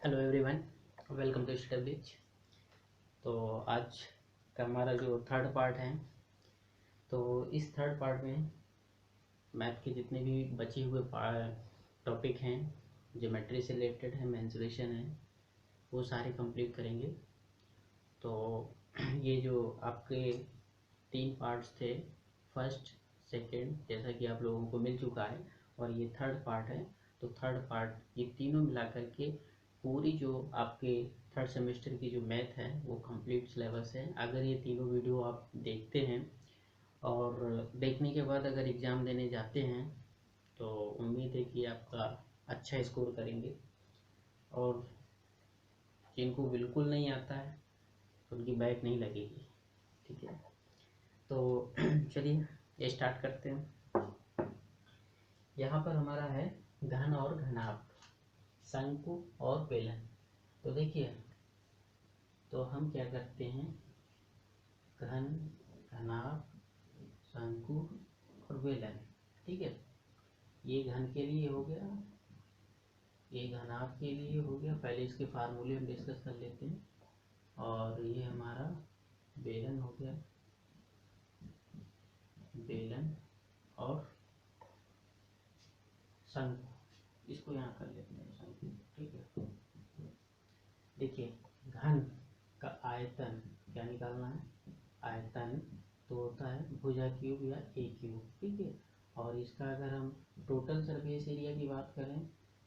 Hello everyone, welcome to studies. तो आज का हमारा जो थर्ड पार्ट है, तो इस थर्ड पार्ट में मैथ के जितने भी बचे हुए टॉपिक हैं, ज्योमेट्री से रिलेटेड है, मेंसुरेशन है, वो सारे कंप्लीट करेंगे। तो ये जो आपके 3 पार्ट्स थे, फर्स्ट सेकंड, जैसा कि आप लोगों को मिल चुका है, और ये थर्ड पार्ट है। तो थर्ड पार्ट ये तीनों मिला करके पूरी जो आपके थर्ड सेमेस्टर की जो मैथ है वो कंप्लीट सिलेबस है। अगर ये तीनों वीडियो आप देखते हैं और देखने के बाद अगर एग्ज़ाम देने जाते हैं तो उम्मीद है कि आपका अच्छा स्कोर करेंगे। और जिनको बिल्कुल नहीं आता है उनकी बैक नहीं लगेगी, ठीक है। तो चलिए ये स्टार्ट करते हैं। यहाँ पर हमारा है घन और घनाभ, शंकु और बेलन। तो देखिए, तो हम क्या करते हैं, घन, घनाभ, शंकु और बेलन, ठीक है। ये घन के लिए हो गया, ये घनाभ के लिए हो गया। पहले इसके फार्मूले हम डिस्कस कर लेते हैं। और ये हमारा बेलन हो गया, बेलन और शंकु, इसको यहाँ कर लेते हैं शंकु, ठीक है। देखिए, घन का आयतन क्या निकालना है, आयतन तो होता है भुजा क्यूब या ए क्यूब, ठीक है। और इसका अगर हम टोटल सरफेस एरिया की बात करें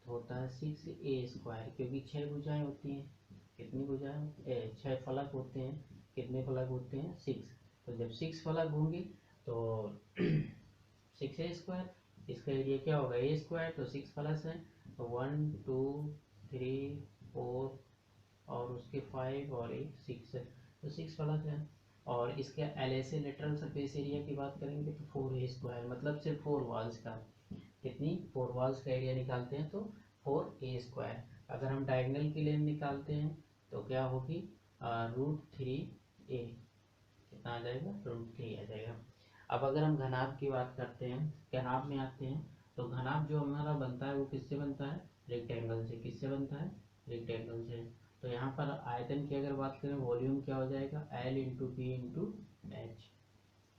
तो होता है 6a², क्योंकि 6 भुजाएं होती हैं। कितनी भुजाएं, 6 फलक होते हैं। कितने फलक होते हैं, 6। तो जब 6 फलक होंगे तो 6a², इसका एरिया क्या होगा, a²। तो 6 फलक है तो 1 2 3 4 और उसके 5 और एक 6 है, तो 6 फलक है। और इसके एल से लेटरल सरफेस एरिया की बात करेंगे तो 4a², मतलब सिर्फ 4 वॉल्स का, कितनी 4 वॉल्स का एरिया निकालते हैं तो 4a²। अगर हम डायगोनल की लेंथ निकालते हैं तो क्या होगी, √3a, कितना आ जाएगा, √3 आ जाएगा। अब अगर हम घनाभ की बात करते हैं, घनाभ में आते हैं, तो घनाभ जो हमारा बनता है वो किससे बनता है, रेक्टेंगल से। किससे बनता है, रेक्टेंगल से। तो यहाँ पर आयतन की अगर बात करें, वॉल्यूम क्या हो जाएगा, L into P into H,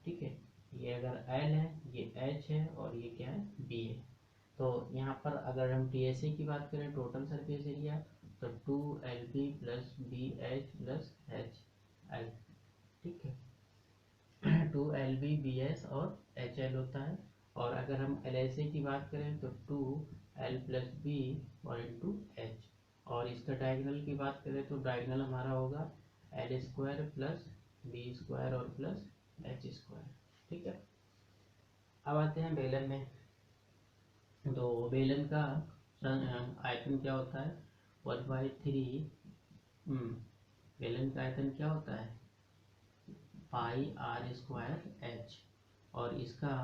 ठीक है। ये अगर L है, ये H है, और ये क्या है, B है। तो यहाँ पर अगर हम TSA की बात करें, टोटल सरफेस एरिया, तो 2LB plus BH plus HL, ठीक है। 2LB BS और HL होता है। और अगर हम LSA की बात करें तो 2L प्लस B और इंटू H। और इसका डायगोनल की बात करें तो डायगोनल हमारा होगा L² प्लस B² और प्लस H², ठीक है। अब आते हैं बेलन में। तो बेलन का आयतन क्या होता है, 1/3। बेलन का आयतन क्या होता है, πr²h। और इसका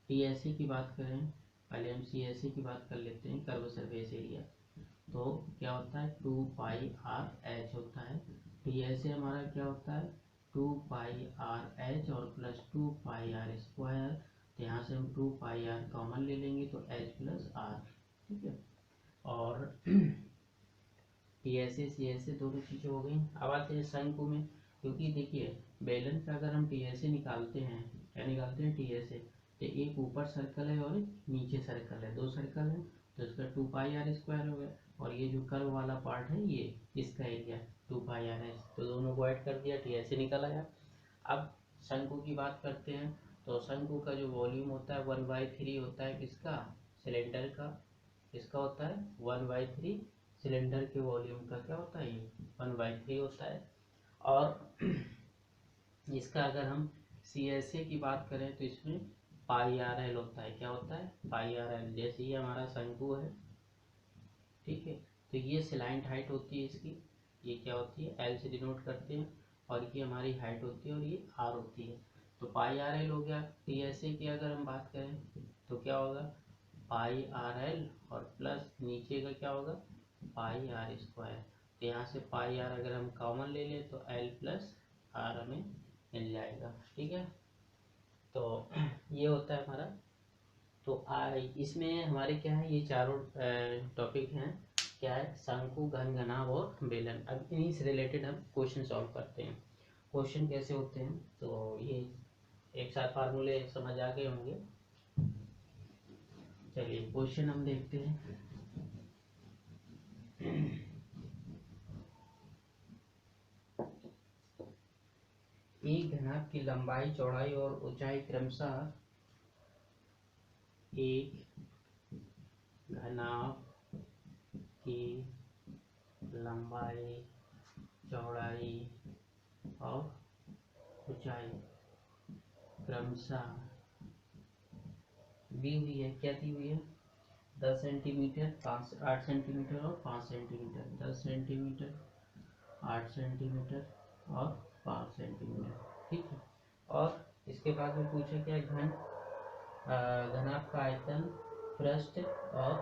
TSA की बात करें, पहले हम CSA की बात कर लेते हैं, कर्व सरफेस एरिया। तो क्या होता है, 2πrh होता है। TSA हमारा क्या होता है, 2πrh और प्लस 2πr²। तो यहाँ से हम 2πr कॉमन ले लेंगे तो h प्लस r, ठीक है। और TSA CSA दोनों चीज़ें हो गई। अब आते हैं शंकु में, क्योंकि देखिए बेलन का अगर हम TSA निकालते हैं, क्या निकालते हैं, TSA, तो एक ऊपर सर्कल है और एक नीचे सर्कल है, 2 सर्कल है, तो इसका 2πr² हो गया। और ये जो कर्व वाला पार्ट है, ये इसका एरिया 2πr, तो दोनों को ऐड कर दिया, TSA निकल आया। अब शंकु की बात करते हैं, तो शंकु का जो वॉल्यूम होता है 1/3 होता है, किसका, सिलेंडर का। किसका होता है, 1/3 सिलेंडर के वॉल्यूम का क्या होता है, ये 1/3 होता है। और इसका अगर हम CSA की बात करें तो इसमें πrl होता है, क्या होता है, πrl। जैसे ये हमारा शंकु है, ठीक है, तो ये स्लैंट हाइट होती है इसकी, ये क्या होती है, L से डिनोट करते हैं, और ये हमारी हाइट होती है, और ये R होती है। तो πrl हो गया। TSA की अगर हम बात करें तो क्या होगा, πrl और प्लस नीचे का क्या होगा, πr²। तो यहाँ से πr अगर हम कॉमन ले लें तो L प्लस R हमें मिल जाएगा, ठीक है। तो ये होता है हमारा। तो इसमें हमारे क्या है, ये चारों टॉपिक हैं, क्या है, शंकु, घन, घनाभ और बेलन। अब इन्हीं से रिलेटेड हम क्वेश्चन सॉल्व करते हैं। क्वेश्चन कैसे होते हैं, तो ये एक साथ फार्मूले समझ आ गए होंगे। चलिए क्वेश्चन हम देखते हैं। एक घनाभ की लंबाई, चौड़ाई और ऊंचाई क्रमशः एक घनाभ की लंबाई, चौड़ाई और ऊंचाई क्रमशः दी हुई है। क्या दी हुई है, 10 सेंटीमीटर, 8 सेंटीमीटर और 5 सेंटीमीटर। 10 सेंटीमीटर, 8 सेंटीमीटर और 5 सेंटीमीटर, ठीक है। और इसके बाद में पूछे क्या, घनाभ का आयतन, पृष्ठ और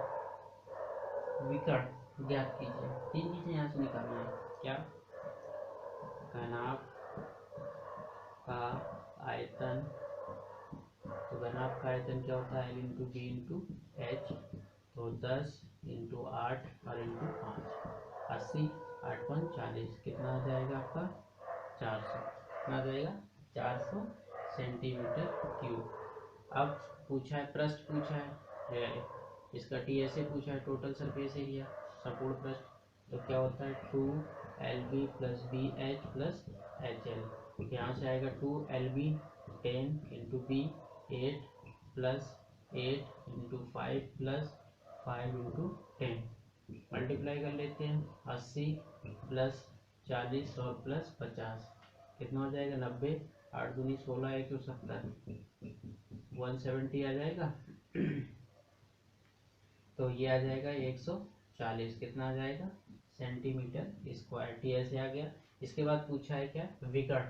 विकर्ण ज्ञात कीजिए। 3 चीजें यहाँ से निकालना है। क्या, घनाभ का आयतन, तो घनाभ का आयतन क्या होता है, L into B into H. तो 10 इंटू 8 और इंटू 5, 80, 8 5 40, कितना आ जाएगा आपका 400, कितना आ जाएगा 400 सेंटीमीटर क्यूब। अब पूछा है पृष्ठ, पूछा है इसका टीएसए पूछा है, टोटल सरफेस एरिया, संपूर्ण पृष्ठ। तो क्या होता है 2LB plus B H plus H L. यहाँ से आएगा 2LB 10 into B 8 plus 8 into 5 plus 5 into 10, multiply कर लेते हैं। 80 प्लस 40 और प्लस 50, कितना हो जाएगा 90, 8 दूनी 16, 170, 170 आ जाएगा। तो ये आ जाएगा 140, कितना आ जाएगा सेंटीमीटर स्क्वायर। टी ऐसे आ गया। इसके बाद पूछा है क्या, विकर्ण।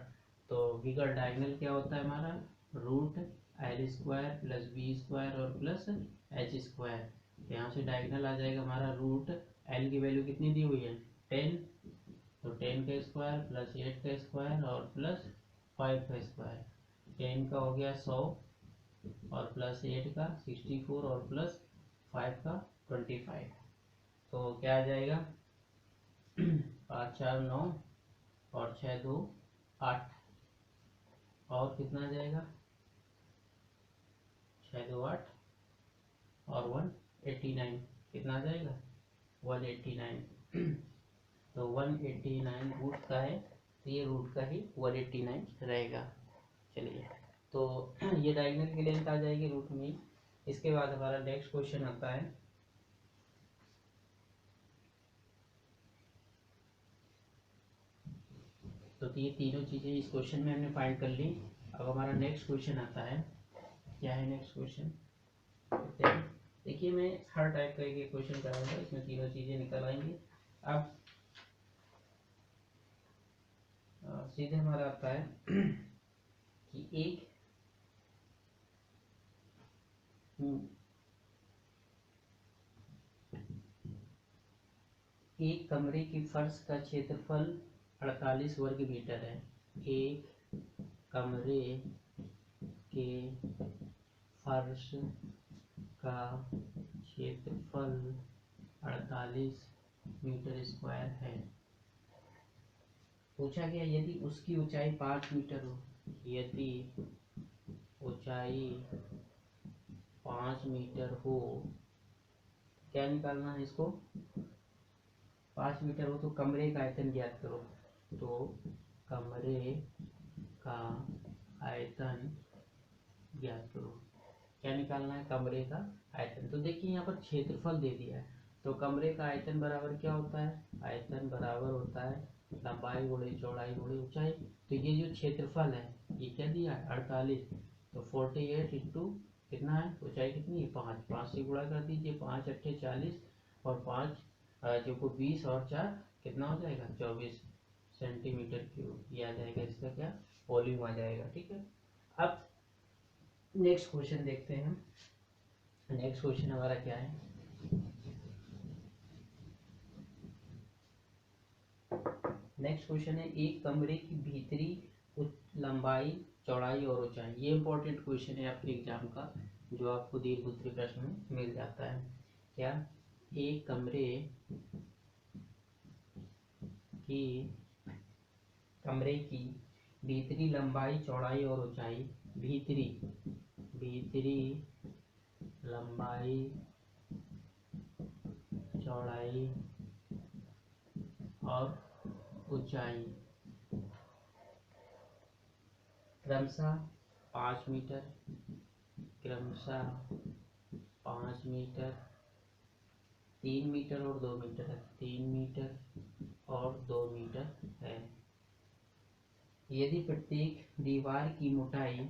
तो विकर्ण डायगोनल क्या होता है हमारा, root L square plus B square और प्लस एच स्क्वायर। यहाँ से डायगोनल आ जाएगा हमारा रूट, L की वैल्यू कितनी दी हुई है 10, तो 10 का स्क्वायर प्लस 8 का स्क्वायर और प्लस 5 का स्क्वायर। 10 का हो गया 100 और प्लस 8 का 64 और प्लस 5 का 25। तो क्या आ जाएगा 5 4 9 और 6 2 8, और कितना आ जाएगा 6 2 8 और 189, कितना आ जाएगा 189। तो 189 रूट का है, तो ये रूट का ही 189 रहेगा। चलिए, तो ये डायगोनल की लेंथ आ जाएगी रूट में। इसके बाद हमारा नेक्स्ट क्वेश्चन आता है, तो ये तीनों चीजें इस क्वेश्चन में हमने फाइंड कर ली। अब हमारा नेक्स्ट क्वेश्चन आता है, क्या है नेक्स्ट क्वेश्चन, देखिए मैं हर टाइप का एक क्वेश्चन कराऊंगा, इसमें तीनों चीजें निकल आएंगी। अब सीधे हमारा आता है कि एक कमरे की फर्श का क्षेत्रफल 48 वर्ग मीटर है। एक कमरे के फर्श का क्षेत्रफल 48 मीटर स्क्वायर है। पूछा गया यदि उसकी ऊंचाई 5 मीटर हो, यदि ऊंचाई 5 मीटर हो, क्या निकालना है इसको, 5 मीटर हो तो कमरे का आयतन ज्ञात करो। तो कमरे का आयतन ज्ञात करो, क्या निकालना है, कमरे का आयतन। तो देखिए यहाँ पर क्षेत्रफल दे दिया है, तो कमरे का आयतन बराबर क्या होता है, आयतन बराबर होता है लंबाई गुणे चौड़ाई गुणे ऊंचाई। तो ये जो क्षेत्रफल है ये क्या दिया है 48, तो 48 इंटू कितना है, ऊंचाई कितनी है 5, 5 से गुणा कर दीजिए, 5 अट्ठे 40 और 5 जो को 20 और 4 कितना हो जाएगा 24 सेंटीमीटर क्यूब। ये आ जाएगा इसका क्या, वॉल्यूम आ जाएगा, ठीक है। अब नेक्स्ट क्वेश्चन देखते हैं। नेक्स्ट क्वेश्चन हमारा क्या है, नेक्स्ट क्वेश्चन है एक कमरे की भीतरी लंबाई चौड़ाई और ऊंचाई। ये इंपॉर्टेंट क्वेश्चन है आपके एग्जाम का, जो आपको दीर्घ उत्तरीय प्रश्न में मिल जाता है। क्या, एक कमरे की भीतरी लंबाई चौड़ाई और ऊंचाई, भीतरी लंबाई चौड़ाई और ऊंचाई क्रमशः 5 मीटर, 3 मीटर और 2 मीटर है, 3 मीटर और 2 मीटर है। यदि प्रत्येक दीवार की मोटाई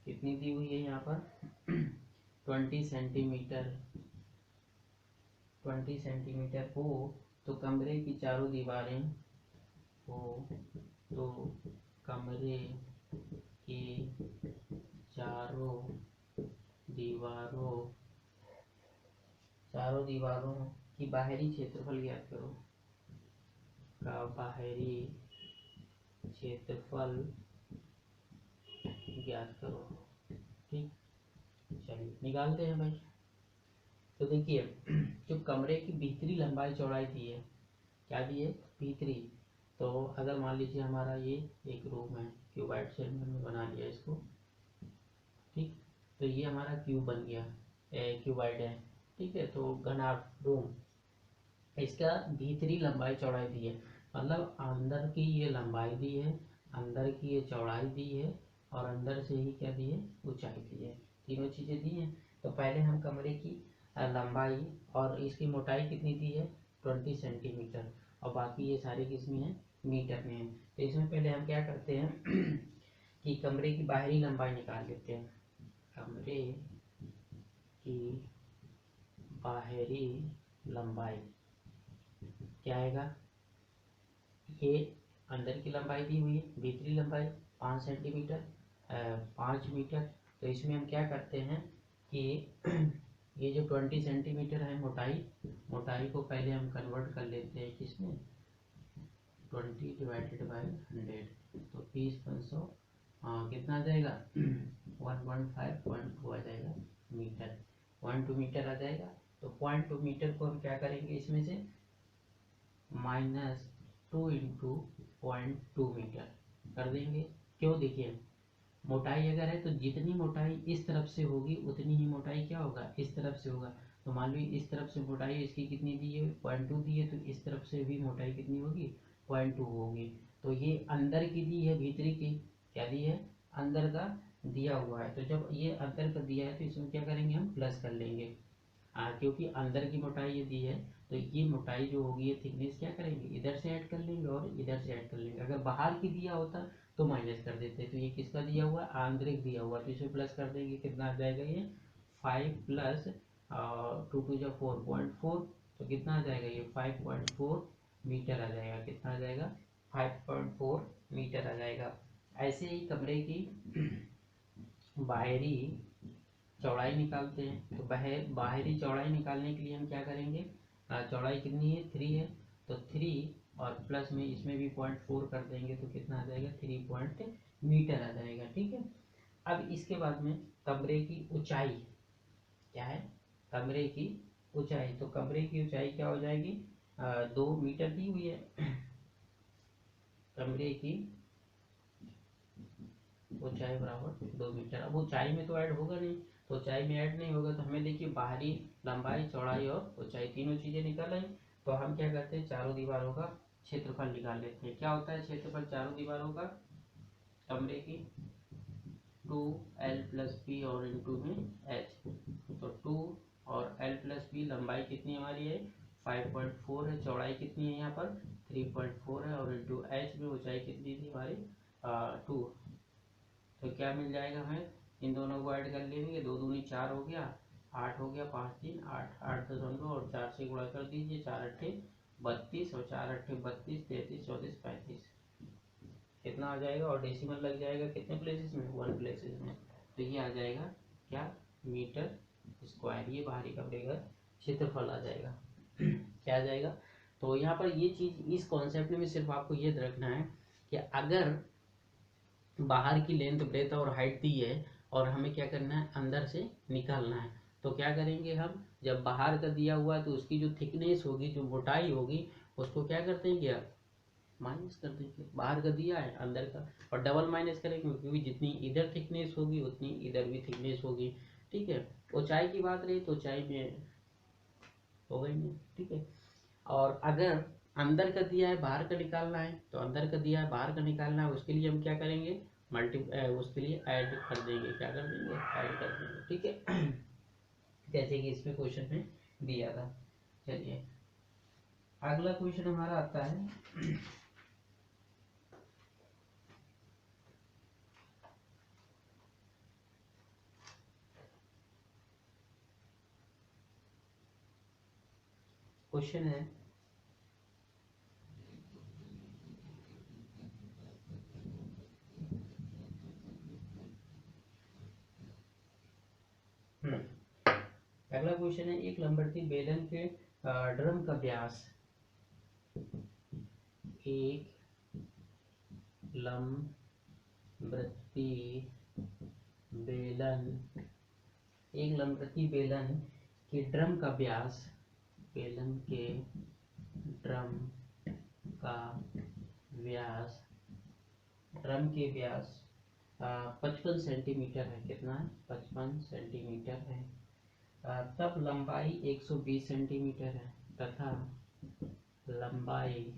कितनी दी हुई है यहाँ पर 20 सेंटीमीटर हो तो कमरे की चारों दीवारें चारों दीवारों की बाहरी क्षेत्रफल ज्ञात करो, ठीक। चलिए निकालते हैं भाई। तो देखिए जो कमरे की भीतरी लंबाई चौड़ाई दी है, क्या दी है, भीतरी। तो अगर मान लीजिए हमारा ये एक रूम है, क्यूबाइड शेल में हमने बना लिया इसको, ठीक। तो ये हमारा क्यूब बन गया, क्यूबाइड है, ठीक है। तो घना रूम, इसका भीतरी लंबाई चौड़ाई दी है, मतलब अंदर की ये लंबाई दी है, अंदर की ये चौड़ाई दी है, और अंदर से ही क्या दी है, ऊंचाई दी है, तीनों चीज़ें दी हैं। तो पहले हम कमरे की लंबाई और इसकी मोटाई कितनी दी है 20 सेंटीमीटर, और बाकी ये सारे किसमें है, मीटर में है। तो इसमें पहले हम क्या करते हैं कि कमरे की बाहरी लंबाई निकाल लेते हैं। कमरे की बाहरी लंबाई क्या आएगा, ये अंदर की लंबाई दी हुई है, भीतरी लंबाई 5 सेंटीमीटर 5 मीटर। तो इसमें हम क्या करते हैं कि ये जो 20 सेंटीमीटर है मोटाई को पहले हम कन्वर्ट कर लेते हैं किसमें, 20 डिवाइडेड बाई 100, तो 20/100 कितना आ जाएगा 1.5 आ जाएगा मीटर, 0.2 मीटर आ जाएगा। तो 0.2 मीटर को हम क्या करेंगे, इसमें से -2 इंटू 0.2 मीटर कर देंगे। क्यों, देखिए मोटाई अगर है तो जितनी मोटाई इस तरफ से होगी उतनी ही मोटाई क्या होगा, इस तरफ से होगा। तो मान लो इस तरफ से मोटाई इसकी कितनी दी है 0.2 दी है, तो इस तरफ से भी मोटाई कितनी होगी 0.2 होगी। तो ये अंदर की दी है, भीतरी की क्या दी है, अंदर का दिया हुआ है। तो जब ये अंदर का दिया है तो इसमें क्या करेंगे, हम प्लस कर लेंगे, क्योंकि अंदर की मोटाई ये दी है, तो ये मोटाई जो होगी ये थिकनेस क्या करेंगे, इधर से ऐड कर लेंगे और इधर से ऐड कर लेंगे। अगर बाहर की दिया होता तो माइनस कर देते। तो ये किसका दिया हुआ, आंतरिक दिया हुआ, तो इसमें प्लस कर देंगे, कितना आ जाएगा ये 5 प्लस 2 2 4.4, तो कितना आ जाएगा ये 5.4 मीटर आ जाएगा, कितना आ जाएगा 5.4 मीटर आ जाएगा। ऐसे ही कमरे की बाहरी चौड़ाई निकालते हैं। तो बाहरी चौड़ाई निकालने के लिए हम क्या करेंगे, चौड़ाई कितनी है 3 है, तो 3 और प्लस में इसमें भी 0.4 कर देंगे, तो कितना आ जाएगा 3 मीटर आ जाएगा, ठीक है। अब इसके बाद में कमरे की ऊंचाई क्या है, कमरे की ऊंचाई, तो कमरे की ऊंचाई क्या हो जाएगी 2 मीटर दी हुई है। कमरे की ऊंचाई बराबर 2 मीटर। अब ऊंचाई में तो ऐड होगा नहीं, तो ऊंचाई में ऐड नहीं होगा, तो हमें देखिए बाहरी लंबाई चौड़ाई और ऊंचाई तीनों चीजें निकल आई। तो हम क्या करते हैं, चारों दीवारों का क्षेत्रफल निकाल लेते हैं। क्या होता है क्षेत्रफल चारों दीवारों का, कमरे की 2l + b और इंटू में h, तो 2 और l + b लंबाई कितनी हमारी है 5.4 है, चौड़ाई कितनी है यहाँ पर 3.4 है, और इंटू h में ऊंचाई कितनी थी हमारी 2। तो क्या मिल जाएगा हमें, इन दोनों को ऐड कर लेंगे, 2 दूनी 4 हो गया, 8 हो गया, 5 3 8 8 दशमलव और 4 से गुणा कर दीजिए, 4 8 32 और 4 8 32 33 34 35 कितना आ जाएगा, और डेसिमल लग जाएगा कितने प्लेसेस में 1 प्लेसेस में। तो ये आ जाएगा क्या मीटर स्क्वायर, ये बाहरी कमरे का क्षेत्रफल आ जाएगा। क्या आ जाएगा तो यहाँ पर ये चीज़ इस कॉन्सेप्ट में सिर्फ आपको ये रखना है कि अगर बाहर की लेंथ ब्रेथ और हाइट दी है और हमें क्या करना है अंदर से निकालना है, तो क्या करेंगे हम, जब बाहर का दिया हुआ है तो उसकी जो थिकनेस होगी, जो मोटाई होगी, उसको क्या करते हैं, क्या माइनस कर देंगे। बाहर का दिया है अंदर का, और डबल माइनस करेंगे क्योंकि जितनी इधर थिकनेस होगी उतनी इधर भी थिकनेस होगी। ठीक है, ऊंचाई की बात रही तो ऊंचाई में होगा ही नहीं। ठीक है, और अगर अंदर का दिया है बाहर का निकालना है, तो अंदर का दिया है बाहर का निकालना है, उसके लिए हम क्या करेंगे, उसके लिए ऐड कर देंगे, क्या कर देंगे, ऐड कर देंगे। ठीक है, जैसे कि इसमें क्वेश्चन में दिया था। चलिए अगला क्वेश्चन हमारा आता है क्वेश्चन है अगला क्वेश्चन है, एक लंबवती बेलन के ड्रम का व्यास, एक लंबवती बेलन, एक लंबवती बेलन के ड्रम का व्यास, बेलन के ड्रम का व्यास, ड्रम के व्यास 55 सेंटीमीटर है। कितना है, 55 सेंटीमीटर है। तब लंबाई 120 सेंटीमीटर है, तथा लंबाई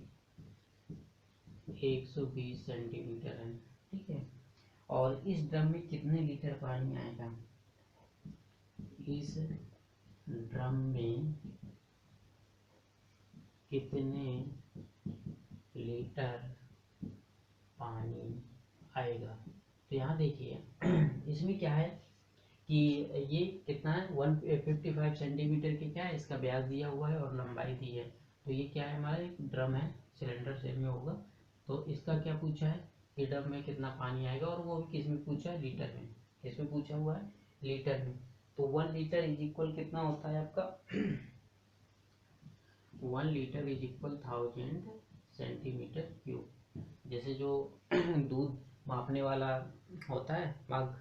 120 सेंटीमीटर है। ठीक है, और इस ड्रम में कितने लीटर पानी आएगा, इस ड्रम में कितने लीटर पानी आएगा। तो यहाँ देखिए इसमें क्या है कि ये कितना है, 155 सेंटीमीटर की क्या है, इसका व्यास दिया हुआ है और लंबाई दी है। तो ये क्या है, हमारा एक ड्रम है, सिलेंडर शेप में होगा। तो इसका क्या पूछा है कि ड्रम में कितना पानी आएगा, और वो भी किस में पूछा है, लीटर में। किसमें पूछा हुआ है, लीटर में। तो 1 लीटर इज इक्वल कितना होता है आपका 1 litre is equal 1000 centimetre cube. जैसे जो दूध मापने वाला होता है मग,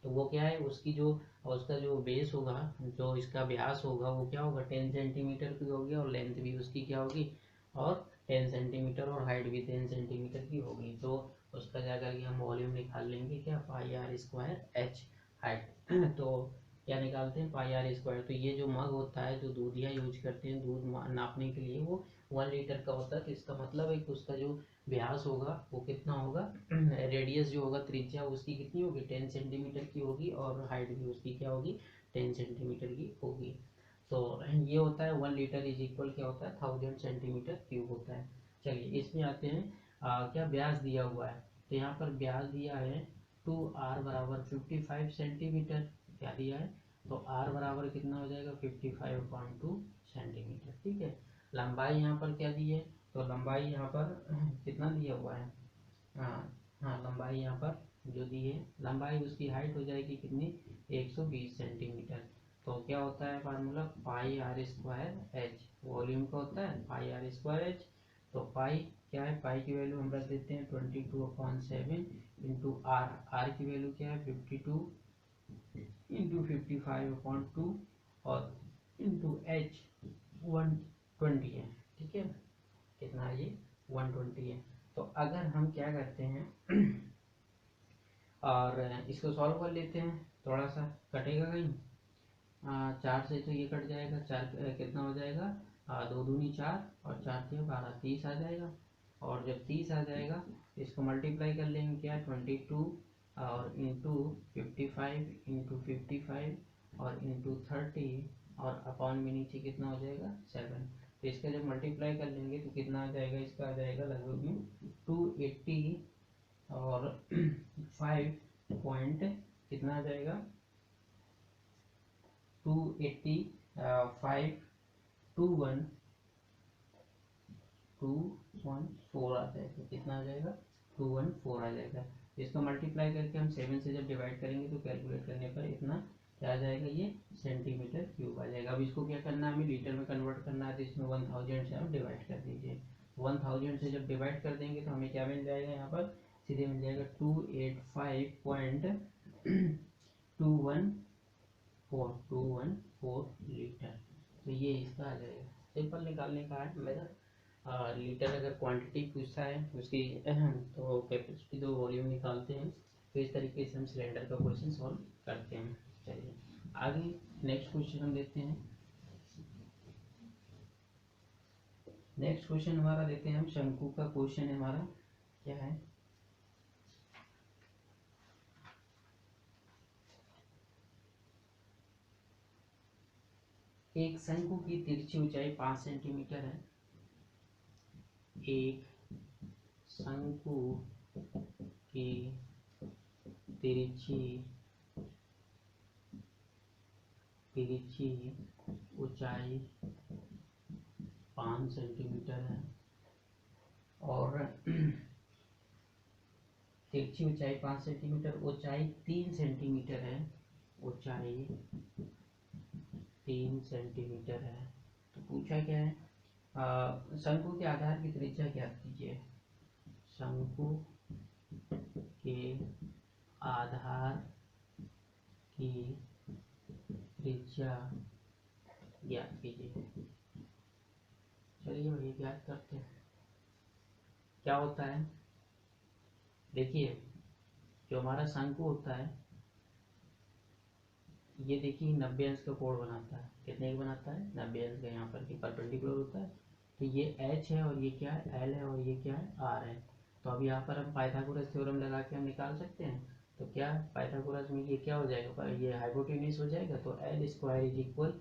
तो वो क्या है, उसकी जो, उसका जो बेस होगा, जो इसका व्यास होगा, वो क्या होगा 10 सेंटीमीटर की होगी, और लेंथ भी उसकी क्या होगी, और 10 सेंटीमीटर, और हाइट भी 10 सेंटीमीटर की होगी। तो उसका जा करके हम वॉल्यूम निकाल लेंगे, क्या, पाई आर स्क्वायर एच हाइट। तो क्या निकालते हैं, पाई आर स्क्वायर। तो ये जो मग होता है, जो दूधिया यूज करते हैं दूध नापने के लिए, वो 1 लीटर का होता है। तो इसका मतलब है कि उसका जो व्यास होगा वो कितना होगा, रेडियस जो होगा, त्रिज्या उसकी कितनी होगी, 10 सेंटीमीटर की होगी, और हाइट भी उसकी क्या होगी, 10 सेंटीमीटर की होगी। तो ये होता है 1 लीटर इज इक्वल क्या होता है, 1000 सेंटीमीटर क्यूब होता है। चलिए इसमें आते हैं, क्या व्यास दिया हुआ है। तो यहाँ पर व्यास दिया है 2r बराबर 55 सेंटीमीटर, क्या दिया है, तो r बराबर कितना हो जाएगा 55/2 सेंटीमीटर। ठीक है, लंबाई यहाँ पर क्या दी है, तो लंबाई यहाँ पर कितना दिया हुआ है, हाँ हाँ, लंबाई यहाँ पर जो दी है, लंबाई उसकी हाइट हो जाएगी कितनी, 120 सेंटीमीटर। तो क्या होता है formula, pi R square H, volume का होता है पाई आर स्क्वायर एच। तो पाई क्या है, पाई की वैल्यू हम रख देते हैं 22/7 इंटू आर, आर की वैल्यू क्या है 52 इंटू 55/2, और इंटू एच 120 है। ठीक है, कितना है ये 120 है। तो अगर हम क्या करते हैं और इसको सॉल्व कर लेते हैं, थोड़ा सा कटेगा कहीं, 4 से तो ये कट जाएगा, 4 कितना हो जाएगा, 2 दूनी 4 और 4 के 12, 30 आ जाएगा। और जब 30 आ जाएगा इसको मल्टीप्लाई कर लेंगे, क्या 22 और इंटू 55 इंटू 55 और इंटू 30, और अपॉन में नीचे कितना हो जाएगा 7। तो इसका जब मल्टीप्लाई कर लेंगे तो कितना आ जाएगा, इसका आ जाएगा लगभग में 280 और 5 पॉइंट कितना आ जाएगा 285 214 आ जाएगा। कितना आ जाएगा 214 आ जाएगा। इसको मल्टीप्लाई करके हम 7 से जब डिवाइड करेंगे तो कैलकुलेट करने पर इतना क्या आ जाएगा, ये सेंटीमीटर क्यूब आ जाएगा। अब इसको क्या करना है, हमें लीटर में कन्वर्ट करना है, तो इसमें 1000 से आप डिवाइड कर दीजिए। 1000 से जब डिवाइड कर देंगे तो हमें क्या मिल जाएगा, यहाँ पर सीधे मिल जाएगा 285.214 लीटर। तो ये इसका आ जाएगा। सिंपल निकालने का है मेरा। लीटर अगर क्वांटिटी पूछता है उसकी तो कैपेसिटी तो वॉल्यूम निकालते हैं। तो इस तरीके से हम सिलेंडर का क्वेश्चन सॉल्व करते हैं। चलिए आगे नेक्स्ट क्वेश्चन हम देखते हैं। नेक्स्ट क्वेश्चन हमारा देखते हैं हम, शंकु का क्वेश्चन है हमारा। क्या है, एक शंकु की तिरछी ऊंचाई 5 सेंटीमीटर है। एक शंकु की तिरछी ऊंचाई 5 सेंटीमीटर है और तिरछी ऊंचाई 5 सेंटीमीटर, ऊंचाई 3 सेंटीमीटर है। ऊंचाई 3 सेंटीमीटर है। तो पूछा क्या है, शंकु के आधार की त्रिज्या ज्ञात कीजिए। शंकु के आधार की त्रिज्या ज्ञात कीजिए। चलिए वही ज्ञात करते हैं। क्या होता है, देखिए जो हमारा शंकु होता है ये देखिए 90 अंश का कोण बनाता है। कितने का बनाता है, 90 अंश का। यहाँ पर कि परपेंडिकुलर होता है। तो ये h है और ये क्या है, l है और ये क्या है, r है। तो अब यहाँ पर हम पाइथागोरस थ्योरम लगा के हम निकाल सकते हैं। तो क्या पाइथागोरस में ये क्या हो जाएगा, ये हाइपोटेन्यूज हो जाएगा। तो l square is equal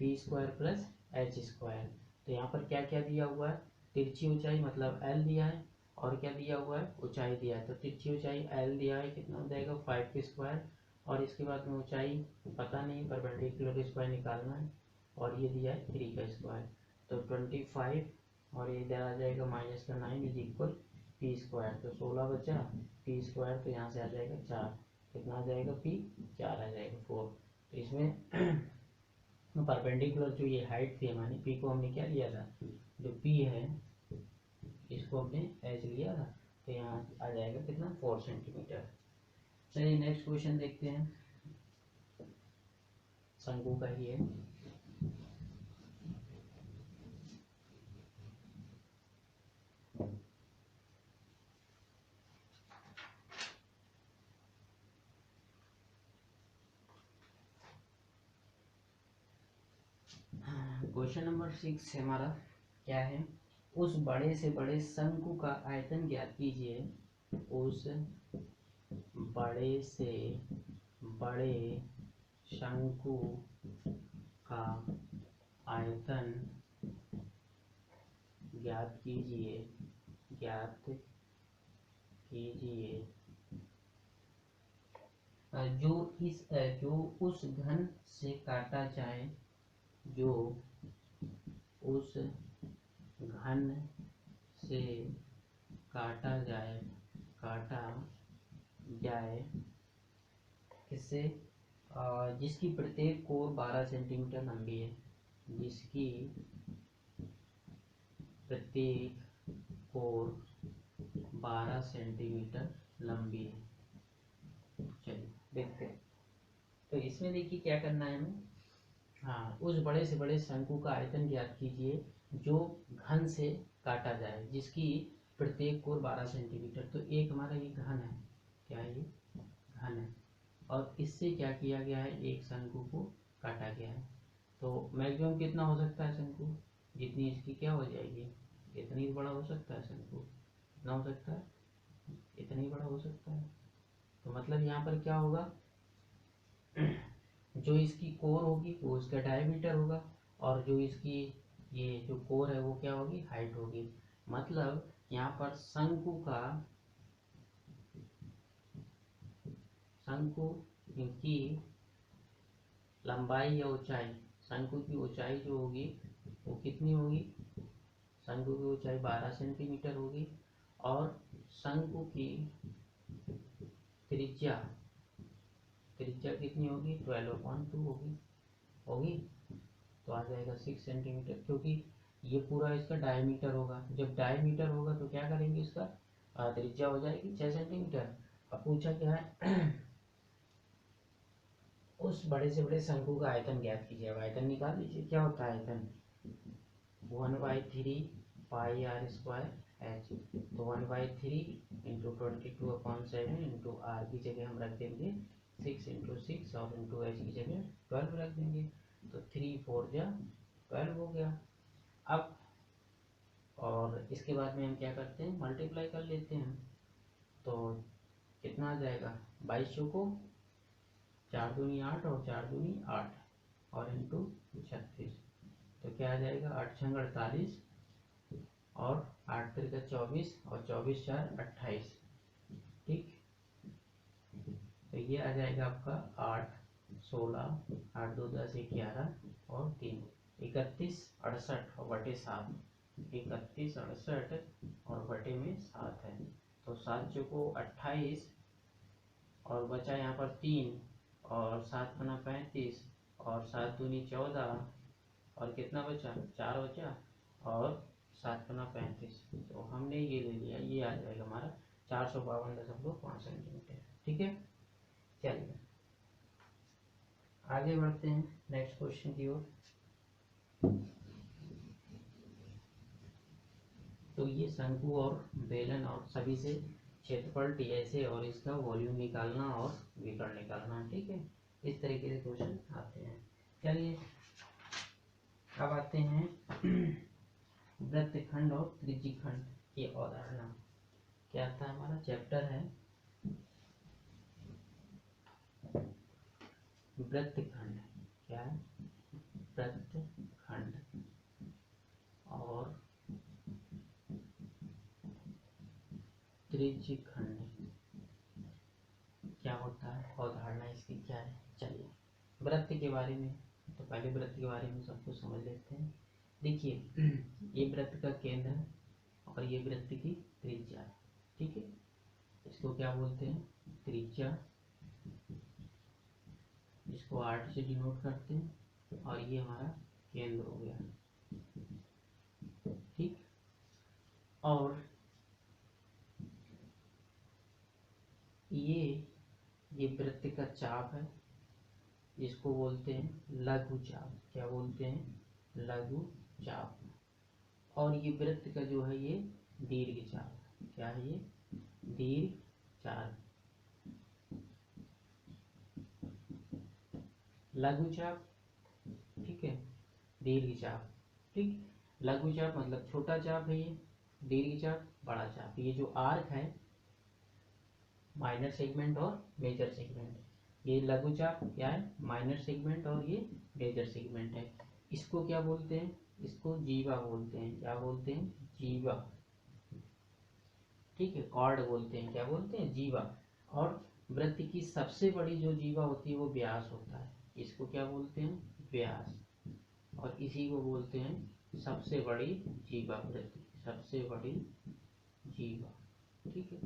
p square plus h square. तो यहाँ पर क्या क्या दिया हुआ है, तिरछी ऊंचाई मतलब l दिया है और क्या दिया हुआ है, ऊंचाई दिया है। तो तिरछी ऊंचाई l दिया है, कितना हो जाएगा 5 का स्क्वायर, और इसके बाद में ऊंचाई पता नहीं, परपेंडिकुलर स्क्वायर निकालना है, और ये दिया है 3 का स्क्वायर। तो 25 और ये इधर आ जाएगा माइनस का 9 इज इक्वल पी स्क्वायर। तो 16 बचा, पी स्क्वायर तो यहाँ से आ जाएगा 4। कितना आ जाएगा, पी 4 आ जाएगा 4। तो इसमें परपेंडिकुलर जो ये हाइट थी हमारी, पी को हमने क्या लिया था, जो पी है इसको हमने एच लिया था। तो यहाँ आ जाएगा कितना, 4 सेंटीमीटर। चलिए नेक्स्ट क्वेश्चन देखते हैं, शंकु का ही है। क्वेश्चन नंबर 6 है हमारा। क्या है, उस बड़े से बड़े शंकु का आयतन ज्ञात कीजिए। उस बड़े से बड़े शंकु का आयतन ज्ञात कीजिए। ज्ञात कीजिए जो उस घन से काटा जाए, जो उस घन से काटा जाए किससे, जिसकी प्रत्येक कोर 12 सेंटीमीटर लंबी है। जिसकी प्रत्येक कोर 12 सेंटीमीटर लंबी है। चलिए देखते हैं। तो इसमें देखिए क्या करना है हमें, हाँ, उस बड़े से बड़े शंकु का आयतन ज्ञात कीजिए जो घन से काटा जाए, जिसकी प्रत्येक कोर 12 सेंटीमीटर। तो एक हमारा ये घन है, क्या है ये, घन है, और इससे क्या किया गया है, एक शंकु को काटा गया है। तो मैक्सिमम कितना हो सकता है शंकु, जितनी इसकी क्या हो जाएगी, इतनी बड़ा हो सकता है शंकु। कितना हो सकता है, इतनी बड़ा हो सकता है। तो मतलब यहाँ पर क्या होगा, जो इसकी कोर होगी वो इसका डायमीटर होगा, और जो इसकी ये जो कोर है वो क्या होगी, हाइट होगी। मतलब यहाँ पर शंकु की लंबाई या ऊंचाई, शंकु की ऊंचाई जो होगी वो कितनी होगी, शंकु की ऊंचाई 12 सेंटीमीटर होगी, और शंकु की त्रिज्या त्रिज्या कितनी होगी 12/2 होगी होगी तो आ जाएगा 6 सेंटीमीटर, क्योंकि ये पूरा इसका डायमीटर होगा। जब डायमीटर होगा तो क्या करेंगे, इसका त्रिज्या हो जाएगी 6 सेंटीमीटर। अब पूछा क्या है उस बड़े से बड़े शंकु का आयतन ज्ञात कीजिए। अब आयतन निकाल लीजिए, क्या होता है आयतन 1/3 पाई आर स्क्वायर एच। तो 1/3 इंटू 22/7 इंटू आर की जगह हम रख देंगे 6 इंटू 6 और इंटू एच की जगह 12 रख देंगे। तो 3 4 जा 12 हो गया। अब और इसके बाद में हम क्या करते हैं, मल्टीप्लाई कर लेते हैं। तो कितना आ जाएगा 22 को 4 दूनी 8 और 4 दूनी 8 और इंटू 36। तो क्या आ जाएगा 8 छंग 48 और 8 तिरका 24 और 24 4 28। ठीक, तो ये आ जाएगा आपका 8 16 8 2 10 11 और 3 31 68 और बटे 7। 31 68 और बटे में 7 है। तो 7 चौको 28 और बचा यहाँ पर 3 और 7 पना 35 और 7 दूनी 14 और कितना बचा 4 बचा और 7 पना 35। तो हमने ये ले लिया, ये आ जाएगा हमारा 452.5 सेंटीमीटर। ठीक है, चलिए आगे बढ़ते हैं नेक्स्ट क्वेश्चन की ओर। तो ये शंकु और बेलन और सभी से क्षेत्रफल टीएसए और इसका वॉल्यूम निकालना और विकर्ण निकालना। ठीक है, इस तरीके से क्वेश्चन आते हैं। चलिए अब आते हैं वृत्तखंड और त्रिज्यखंड की अवधारणा। क्या था हमारा चैप्टर है वृत्तखंड। क्या है वृत्तखंड और त्रिज्यखंड क्या होता है, अवधारणा इसकी क्या है। चलिए वृत्त के बारे में, तो पहले वृत्त के बारे में सब कुछ समझ लेते हैं। देखिए ये वृत्त का केंद्र है और ये वृत्त की त्रिज्या है। ठीक है, इसको क्या बोलते हैं त्रिज्या, इसको 8 से डिनोट करते हैं और ये हमारा केंद्र हो गया। ठीक, और ये वृत्त का चाप है, इसको बोलते हैं लघु चाप। क्या बोलते हैं लघु चाप। और ये वृत्त का जो है ये दीर्घ चाप। क्या है ये दीर्घ चाप। लघु चाप, ठीक है, दीर्घ चाप। ठीक, लघु चाप मतलब छोटा चाप है ये, दीर्घ चाप बड़ा चाप। ये जो आर्क है माइनर सेगमेंट और मेजर सेगमेंट, ये लघु चाप क्या है माइनर सेगमेंट और ये मेजर सेगमेंट है। इसको क्या बोलते हैं, इसको जीवा बोलते हैं। क्या बोलते हैं जीवा। ठीक है, कॉर्ड बोलते हैं। क्या बोलते हैं जीवा। और वृत्त की सबसे बड़ी जो जीवा होती है वो व्यास होता है। इसको क्या बोलते हैं व्यास, और इसी को बोलते हैं सबसे बड़ी जीवा। वृत्त की सबसे बड़ी जीवा। ठीक है,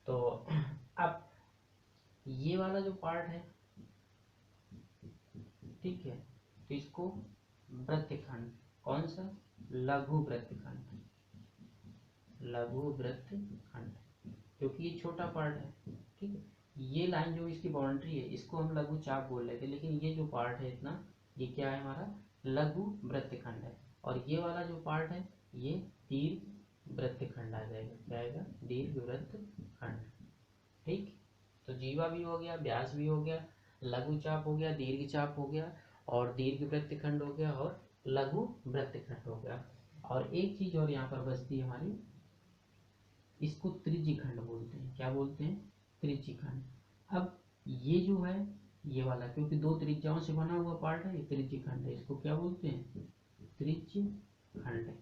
तो अब ये वाला जो पार्ट है, ठीक है, तो इसको वृत्तखंड, कौन सा लघु वृत्तखंड, लघु वृत्तखंड, क्योंकि ये छोटा पार्ट है। ठीक है, ये लाइन जो इसकी बाउंड्री है इसको हम लघु चाप बोल रहे थे, लेकिन ये जो पार्ट है इतना, ये क्या है हमारा लघु वृत्तखंड है। और ये वाला जो पार्ट है ये दीर्घ वृत्तखंड आ जाएगा। क्या आएगा दीर्घ वृत्तखंड। ठीक, तो जीवा भी हो गया, व्यास भी हो गया, लघु चाप हो गया, दीर्घ चाप हो गया, और दीर्घ वृत्तखंड हो गया, और लघु वृत्तखंड हो गया। और एक चीज और यहाँ पर बचती है हमारी, इसको त्रिज्यखंड बोलते हैं। क्या बोलते हैं त्रिज्यखंड। अब ये जो है ये वाला, क्योंकि दो त्रिज्याओं से बना हुआ पार्ट है, ये त्रिज्यखंड है, इसको क्या बोलते हैं त्रिज्यखंड।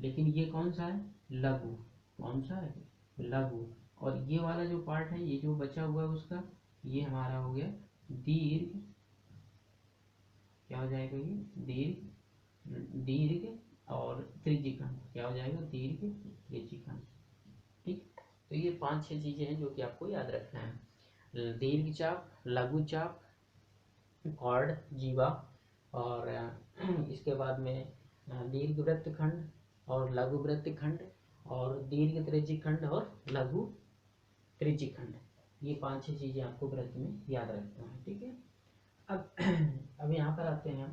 लेकिन ये कौन सा है लघु, कौन सा है लघु। और ये वाला जो पार्ट है, ये जो बचा हुआ है उसका, ये हमारा हो गया दीर्घ। क्या हो जाएगा ये दीर्घ और त्रिज्यखंड। क्या हो जाएगा दीर्घ त्रिज्यखंड। ठीक, तो ये 5-6 चीजें हैं जो कि आपको याद रखना है। दीर्घ चाप, लघु चाप, कॉर्ड, जीवा, और इसके बाद में दीर्घ वृत्तखंड और लघु वृत्तखंड और दीर्घ त्रिज्यखंड और लघु त्रिज्यखंड। ये 5-6 चीज़ें आपको वृत्त में याद रखना है, ठीक है। अब यहाँ पर आते हैं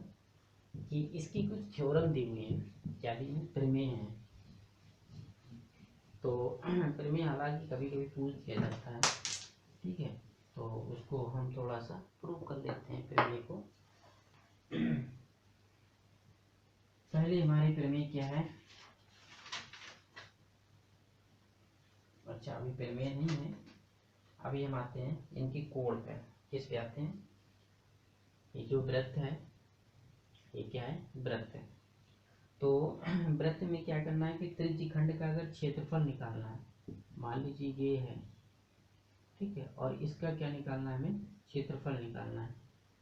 कि इसकी कुछ थ्योरम दी हुई है, क्या दी है, प्रमेय है। तो प्रमेय हालांकि कभी कभी पूछ दिया जाता है, ठीक है, तो उसको हम थोड़ा सा प्रूव कर लेते हैं प्रमेय को। पहले हमारी प्रमेय क्या है, अच्छा अभी प्रमेय नहीं है, अभी हम आते हैं इनकी कोण पे। किस पे आते हैं, ये जो वृत्त है ये क्या है, वृत्त है। तो वृत्त में क्या करना है कि त्रिज्यखंड का अगर क्षेत्रफल निकालना है, मान लीजिए ये है, ठीक है, और इसका क्या निकालना है, हमें क्षेत्रफल निकालना है।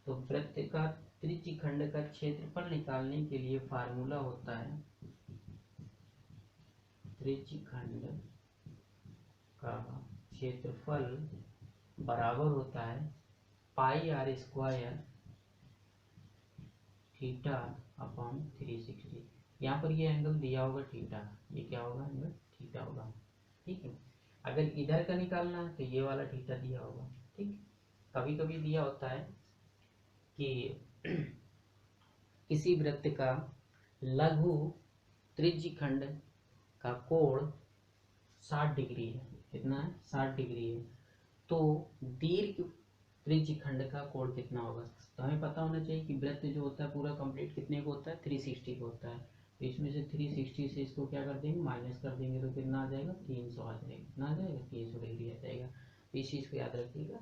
तो वृत्त का त्रिज्यखंड का क्षेत्रफल निकालने के लिए फार्मूला होता है, त्रिज्यखंड का क्षेत्रफल बराबर होता है पाई आर स्क्वायर थीटा अपॉन 360। यहाँ पर ये एंगल दिया होगा थीटा, ये क्या होगा, एंगल थीटा होगा, ठीक है। अगर इधर का निकालना है तो ये वाला थीटा दिया होगा, ठीक। कभी कभी दिया होता है कि किसी वृत्त का लघु त्रिज्यखंड का कोण 60 डिग्री है, कितना है, 60 डिग्री है, तो दीर्घ त्रिज्यखंड का कोण कितना होगा। तो हमें पता होना चाहिए कि वृत्त जो होता है पूरा कंप्लीट कितने को होता है, 360 को होता है। तो इसमें से 360 से इसको क्या कर देंगे, माइनस कर देंगे, तो कितना आ जाएगा, 300 आ जाएगा, कितना आ जाएगा, 300 डिग्री आ जाएगा। तो इस चीज़ को याद रखिएगा।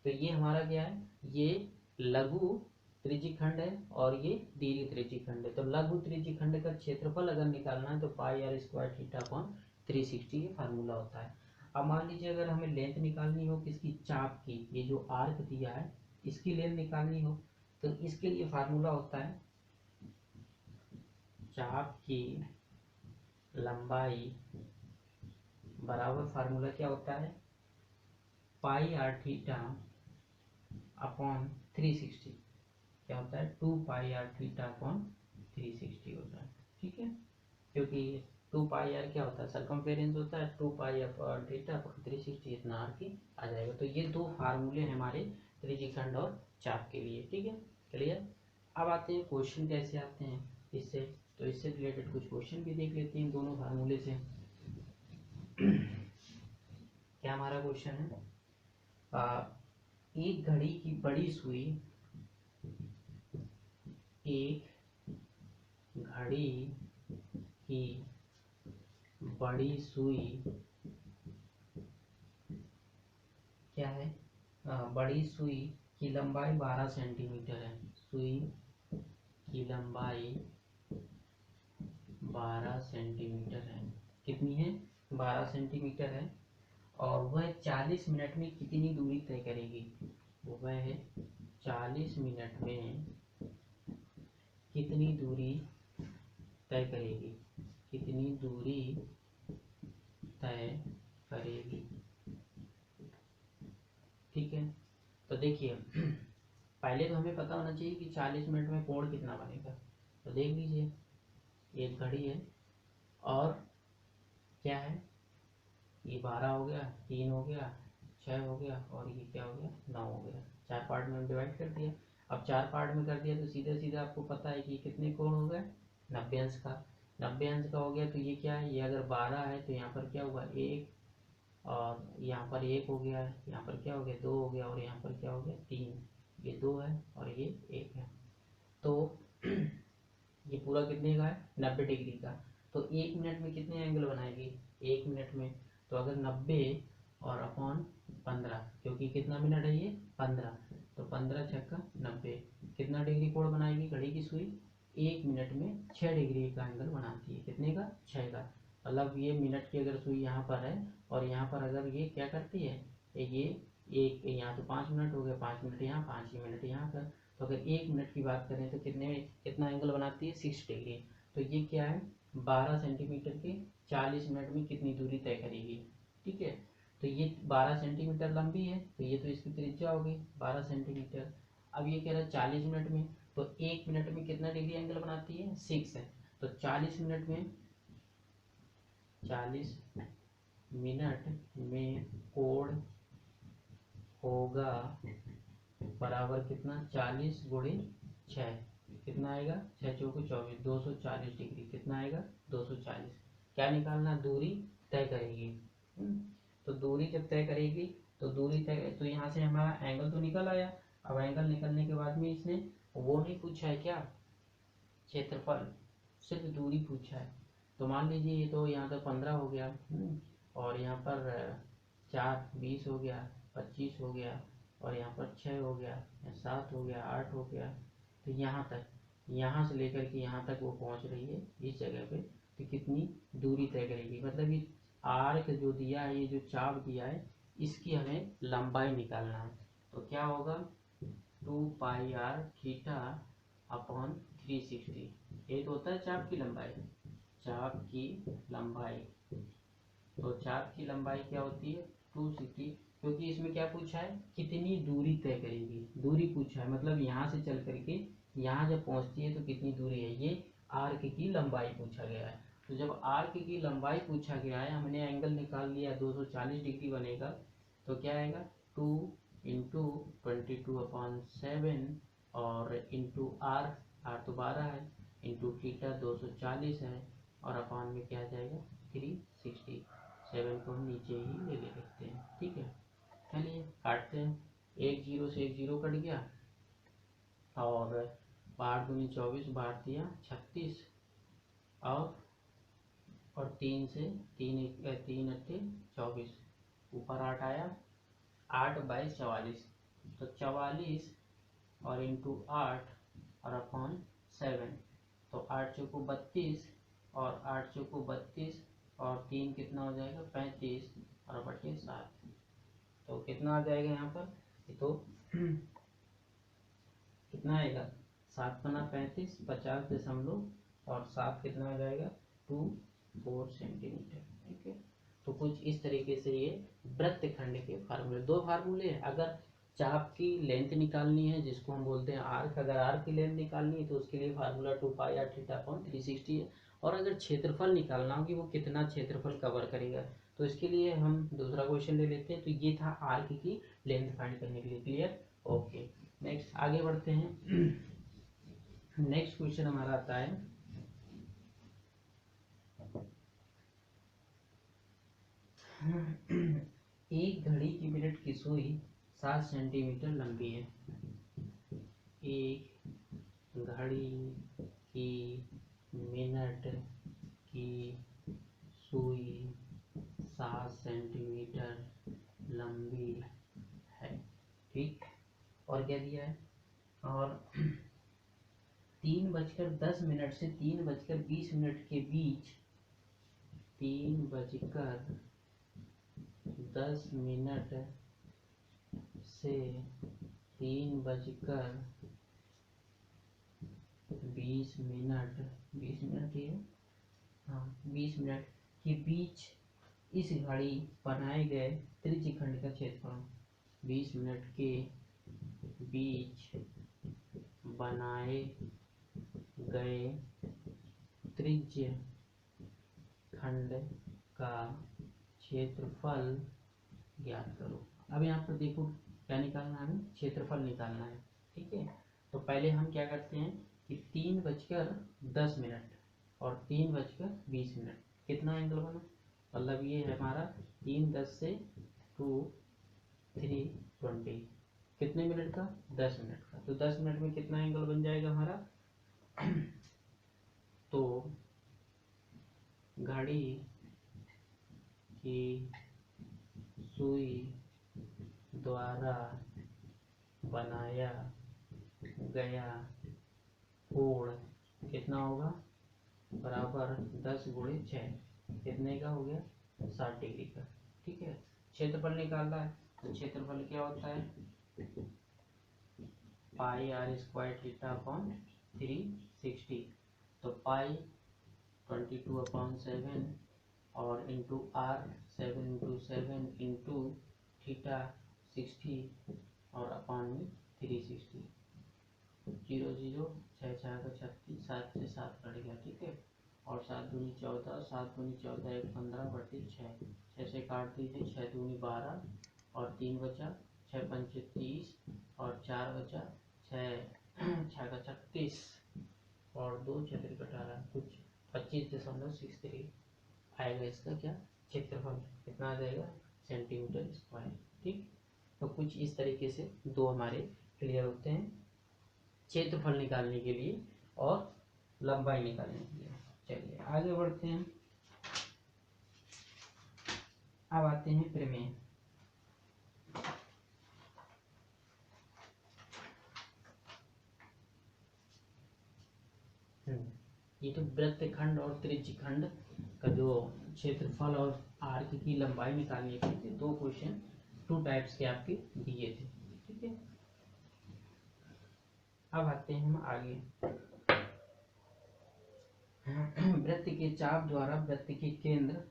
तो ये हमारा क्या है, ये लघु त्रिज्यखंड है और ये दीर्घ त्रिज्यखंड है। तो लघु त्रिज्यखंड का क्षेत्रफल अगर निकालना है तो पाई आर स्क्वायर थीटा अपॉन 360 ये फार्मूला होता है। अब मान लीजिए अगर हमें लेंथ निकालनी हो किसकी, चाप की, ये जो आर्क दिया है इसकी लेंथ निकालनी हो, तो इसके लिए फार्मूला होता है चाप की लंबाई बराबर, फार्मूला क्या होता है, पाई आर थीटा अपॉन 360, क्या होता है, 2 पाई आर थीटा अपॉन 360 होता है, ठीक है। क्योंकि 2 पाई आर क्या होता है, सरकमफेरेंस होता है, 2 पाई अपॉन थीटा अपॉन 360 इतना आर की आ जाएगा। तो ये दो फार्मूले हैं हमारे त्रिज्यखंड और चाप के लिए, ठीक है, क्लियर। अब आते हैं क्वेश्चन कैसे आते हैं इससे, तो इससे रिलेटेड कुछ क्वेश्चन भी देख लेते हैं दोनों फार्मूले से। क्या हमारा क्वेश्चन है, एक घड़ी की बड़ी सुई, एक घड़ी की बड़ी सुई क्या है, बड़ी सुई की लंबाई 12 सेंटीमीटर है, सुई की लंबाई 12 सेंटीमीटर है, कितनी है, 12 सेंटीमीटर है, और वह 40 मिनट में कितनी दूरी तय करेगी, वह 40 मिनट में कितनी दूरी तय करेगी, कितनी दूरी तय करेगी, ठीक है। तो देखिए पहले तो हमें पता होना चाहिए कि 40 मिनट में कोण कितना बनेगा। तो देख लीजिए एक घड़ी है और क्या है, ये 12 हो गया, 3 हो गया, 6 हो गया, और ये क्या हो गया, 9 हो गया। 4 पार्ट में डिवाइड कर दिया। अब 4 पार्ट में कर दिया तो सीधा सीधा आपको पता है कि कितने कोण हो गए, 90 अंश का, 90 अंश का हो गया। तो ये क्या है, ये अगर 12 है तो यहाँ पर क्या हुआ, 1, और यहाँ पर 1 हो गया, यहाँ पर क्या हो गया, 2 हो गया, और यहाँ पर क्या हो गया, 3, ये 2 है और ये 1 है। तो ये पूरा कितने का है, 90 डिग्री का। तो 1 मिनट में कितने एंगल बनाएगी, 1 मिनट में, तो अगर 90 और अपॉन 15, क्योंकि कितना मिनट है ये, 15, तो 15 छक्का 90, कितना डिग्री कोण बनाएगी घड़ी की सुई, 1 मिनट में 6 डिग्री का एंगल बनाती है, कितने का, 6 का। मतलब ये मिनट की अगर सुई यहाँ पर है और यहाँ पर अगर ये क्या करती है, ये एक, यहाँ तो 5 मिनट हो गए, 5 मिनट यहाँ, 5 ही मिनट यहाँ पर, तो अगर 1 मिनट की बात करें तो कितना एंगल बनाती है, 6 डिग्री। तो ये क्या है, 12 सेंटीमीटर के 40 मिनट में कितनी दूरी तय करेगी, ठीक है। तो ये 12 सेंटीमीटर लंबी है, तो ये तो इसकी त्रिज्या हो गई 12 सेंटीमीटर। अब ये कह रहा है 40 मिनट में, तो 1 मिनट में कितना डिग्री एंगल बनाती है 6 है। तो 40 मिनट में कोण होगा बराबर कितना 40 गुणे 6, कितना आएगा 6 चौको 24, 240 डिग्री, कितना आएगा 240। क्या निकालना, दूरी तय करेगी। तो दूरी जब तय करेगी तो दूरी तय, तो यहाँ से हमारा एंगल तो निकल आया। अब एंगल निकलने के बाद में इसने वो नहीं पूछा है क्या, क्षेत्रफल, सिर्फ दूरी पूछा है। तो मान लीजिए ये तो यहाँ तो 15 हो गया, और यहाँ पर 4 20 हो गया, 25 हो गया, और यहाँ पर 6 हो गया, 7 हो गया, 8 हो गया। तो यहाँ तक, यहाँ से लेकर के यहाँ तक वो पहुँच रही है इस जगह पे, तो कितनी दूरी तय करेगी। मतलब ये आर्क जो दिया है, ये जो चाप दिया है, इसकी हमें लंबाई निकालना है। तो क्या होगा 2 पाई आर थीटा अपॉन 360, ये तो होता है चाप की लंबाई, चाप की लंबाई। तो चाप की लंबाई क्या होती है 260, क्योंकि इसमें क्या पूछा है कितनी दूरी तय करेगी, दूरी पूछा है, मतलब यहाँ से चल करके यहाँ जब पहुँचती है तो कितनी दूरी है, ये आर्क की लंबाई पूछा गया है। तो जब आर्क की लंबाई पूछा गया है, हमने एंगल निकाल लिया 240 डिग्री बनेगा, तो क्या आएगा 2 इंटू 22/7 और इंटू आर तो 12 है, इंटू थीटा 240 है, और अपान में क्या आ जाएगा 360। 7 को हम नीचे ही ले लेते हैं, ठीक है। चलिए काटते हैं, 1 0 से 1 0 कट गया, और 12 दूनी 24, 12 दिया 36, और 3 से 3 अट्ठे 24, ऊपर 8 आया, 8 22 44, तो 44 और इंटू 8 और अपॉन 7, तो 8 चौको 32, और 8 चौको 32, और 3 कितना हो जाएगा 35, और बटे 7, तो कितना आ जाएगा यहाँ पर, तो कितना आएगा 7 पना 35, 50 और 7 कितना आ जाएगा 24 सेंटीमीटर, ठीक है। तो कुछ इस तरीके से ये वृत्तखंड के फार्मूले, 2 फार्मूले हैं। अगर चाप की लेंथ निकालनी है, जिसको हम बोलते हैं आर्क, अगर आर्क की लेंथ निकालनी है तो उसके लिए formula 2 pi R theta upon 360 है। और अगर क्षेत्रफल निकालना हो कि वो कितना क्षेत्रफल कवर करेगा, तो इसके लिए हम दूसरा क्वेश्चन ले लेते हैं। तो ये था आर्क की लेंथ फाइंड करने के लिए, क्लियर, ओके। नेक्स्ट आगे बढ़ते हैं। नेक्स्ट क्वेश्चन हमारा आता है एक घड़ी की मिनट की सुई 7 सेंटीमीटर लंबी है। एक घड़ी की मिनट की सुई 7 सेंटीमीटर लंबी है, ठीक। और क्या दिया है, और 3:10 से 3:20 के बीच, 3:10 से 3:20 ही है, हाँ 20 मिनट के बीच इस घड़ी बनाए गए त्रिज्यखंड का क्षेत्रफल। 20 मिनट के बीच बनाए गए त्रिज्य खंड का क्षेत्रफल ज्ञात करो। अब यहाँ पर देखो क्या निकालना है, हमें क्षेत्रफल निकालना है, ठीक है। तो पहले हम क्या करते हैं कि 3:10 और 3:20, कितना एंगल बना, मतलब ये है हमारा 3:10 से 3:20, कितने मिनट का 10 मिनट का। तो 10 मिनट में कितना एंगल बन जाएगा हमारा, तो घड़ी की सुई द्वारा बनाया गया कोण कितना होगा, बराबर 10 गुणे 6, कितने का हो गया 60 डिग्री का, ठीक है। क्षेत्रफल निकालना है, तो क्षेत्रफल क्या होता है पाई आर स्क्वायर थीटा अपॉन 360, तो पाई 22/7 और इंटू आर 7 × 7 इंटू थीटा 60 और अपान में 360। 0 0 6 6 का 36, 7 से 7 कट गया, ठीक है। और 7 दूनी 14, 7 दूनी 14 1 15 बटे 6, 6 से काट दीजिए, 6 दूनी 12 और 3 बचा, 6 पंचे 30 और 4 बचा, 6 का 36 और 2 6 18 कुछ 25.63 आएगा इसका क्या क्षेत्रफल, कितना आ जाएगा सेंटीमीटर स्क्वायर, ठीक। तो कुछ इस तरीके से दो हमारे क्लियर होते हैं क्षेत्रफल निकालने के लिए और लंबाई निकालने के लिए। चलिए आगे बढ़ते हैं। अब आते हैं प्रमेय। ये तो वृत्तखंड और त्रिज्यखंड का जो क्षेत्रफल और आर्क की लंबाई निकालने के लिए दो क्वेश्चन 2 टाइप्स के आपके दिए थे, ठीक है। अब आते हैं हम आगे। वृत्त के चाप द्वारा वृत्त के केंद्र,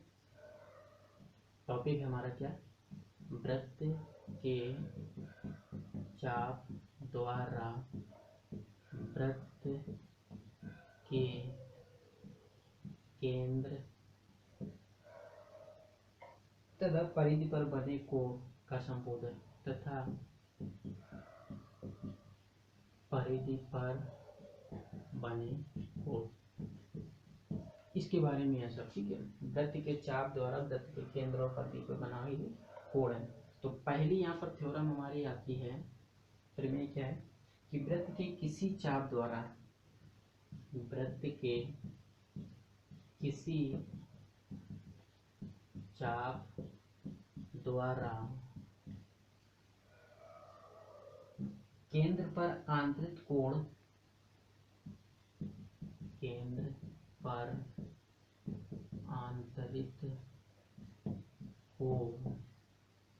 टॉपिक हमारा क्या, वृत्त के चाप द्वारा वृत्त के केंद्र तथा परिधि पर बने कोण का संबोधन, तथा परिधि पर बने कोण, इसके बारे में है सब, ठीक है। वृत्त के चाप द्वारा वृत्त के केंद्र और परिधि पर बना हुआ कोण है। तो पहली यहाँ पर थ्योरम हमारी आती है, प्रमेय क्या है कि वृत्त के किसी चाप द्वारा, वृत्त के किसी चाप द्वारा केंद्र पर आंतरिक कोण, केंद्र पर आंतरिक कोण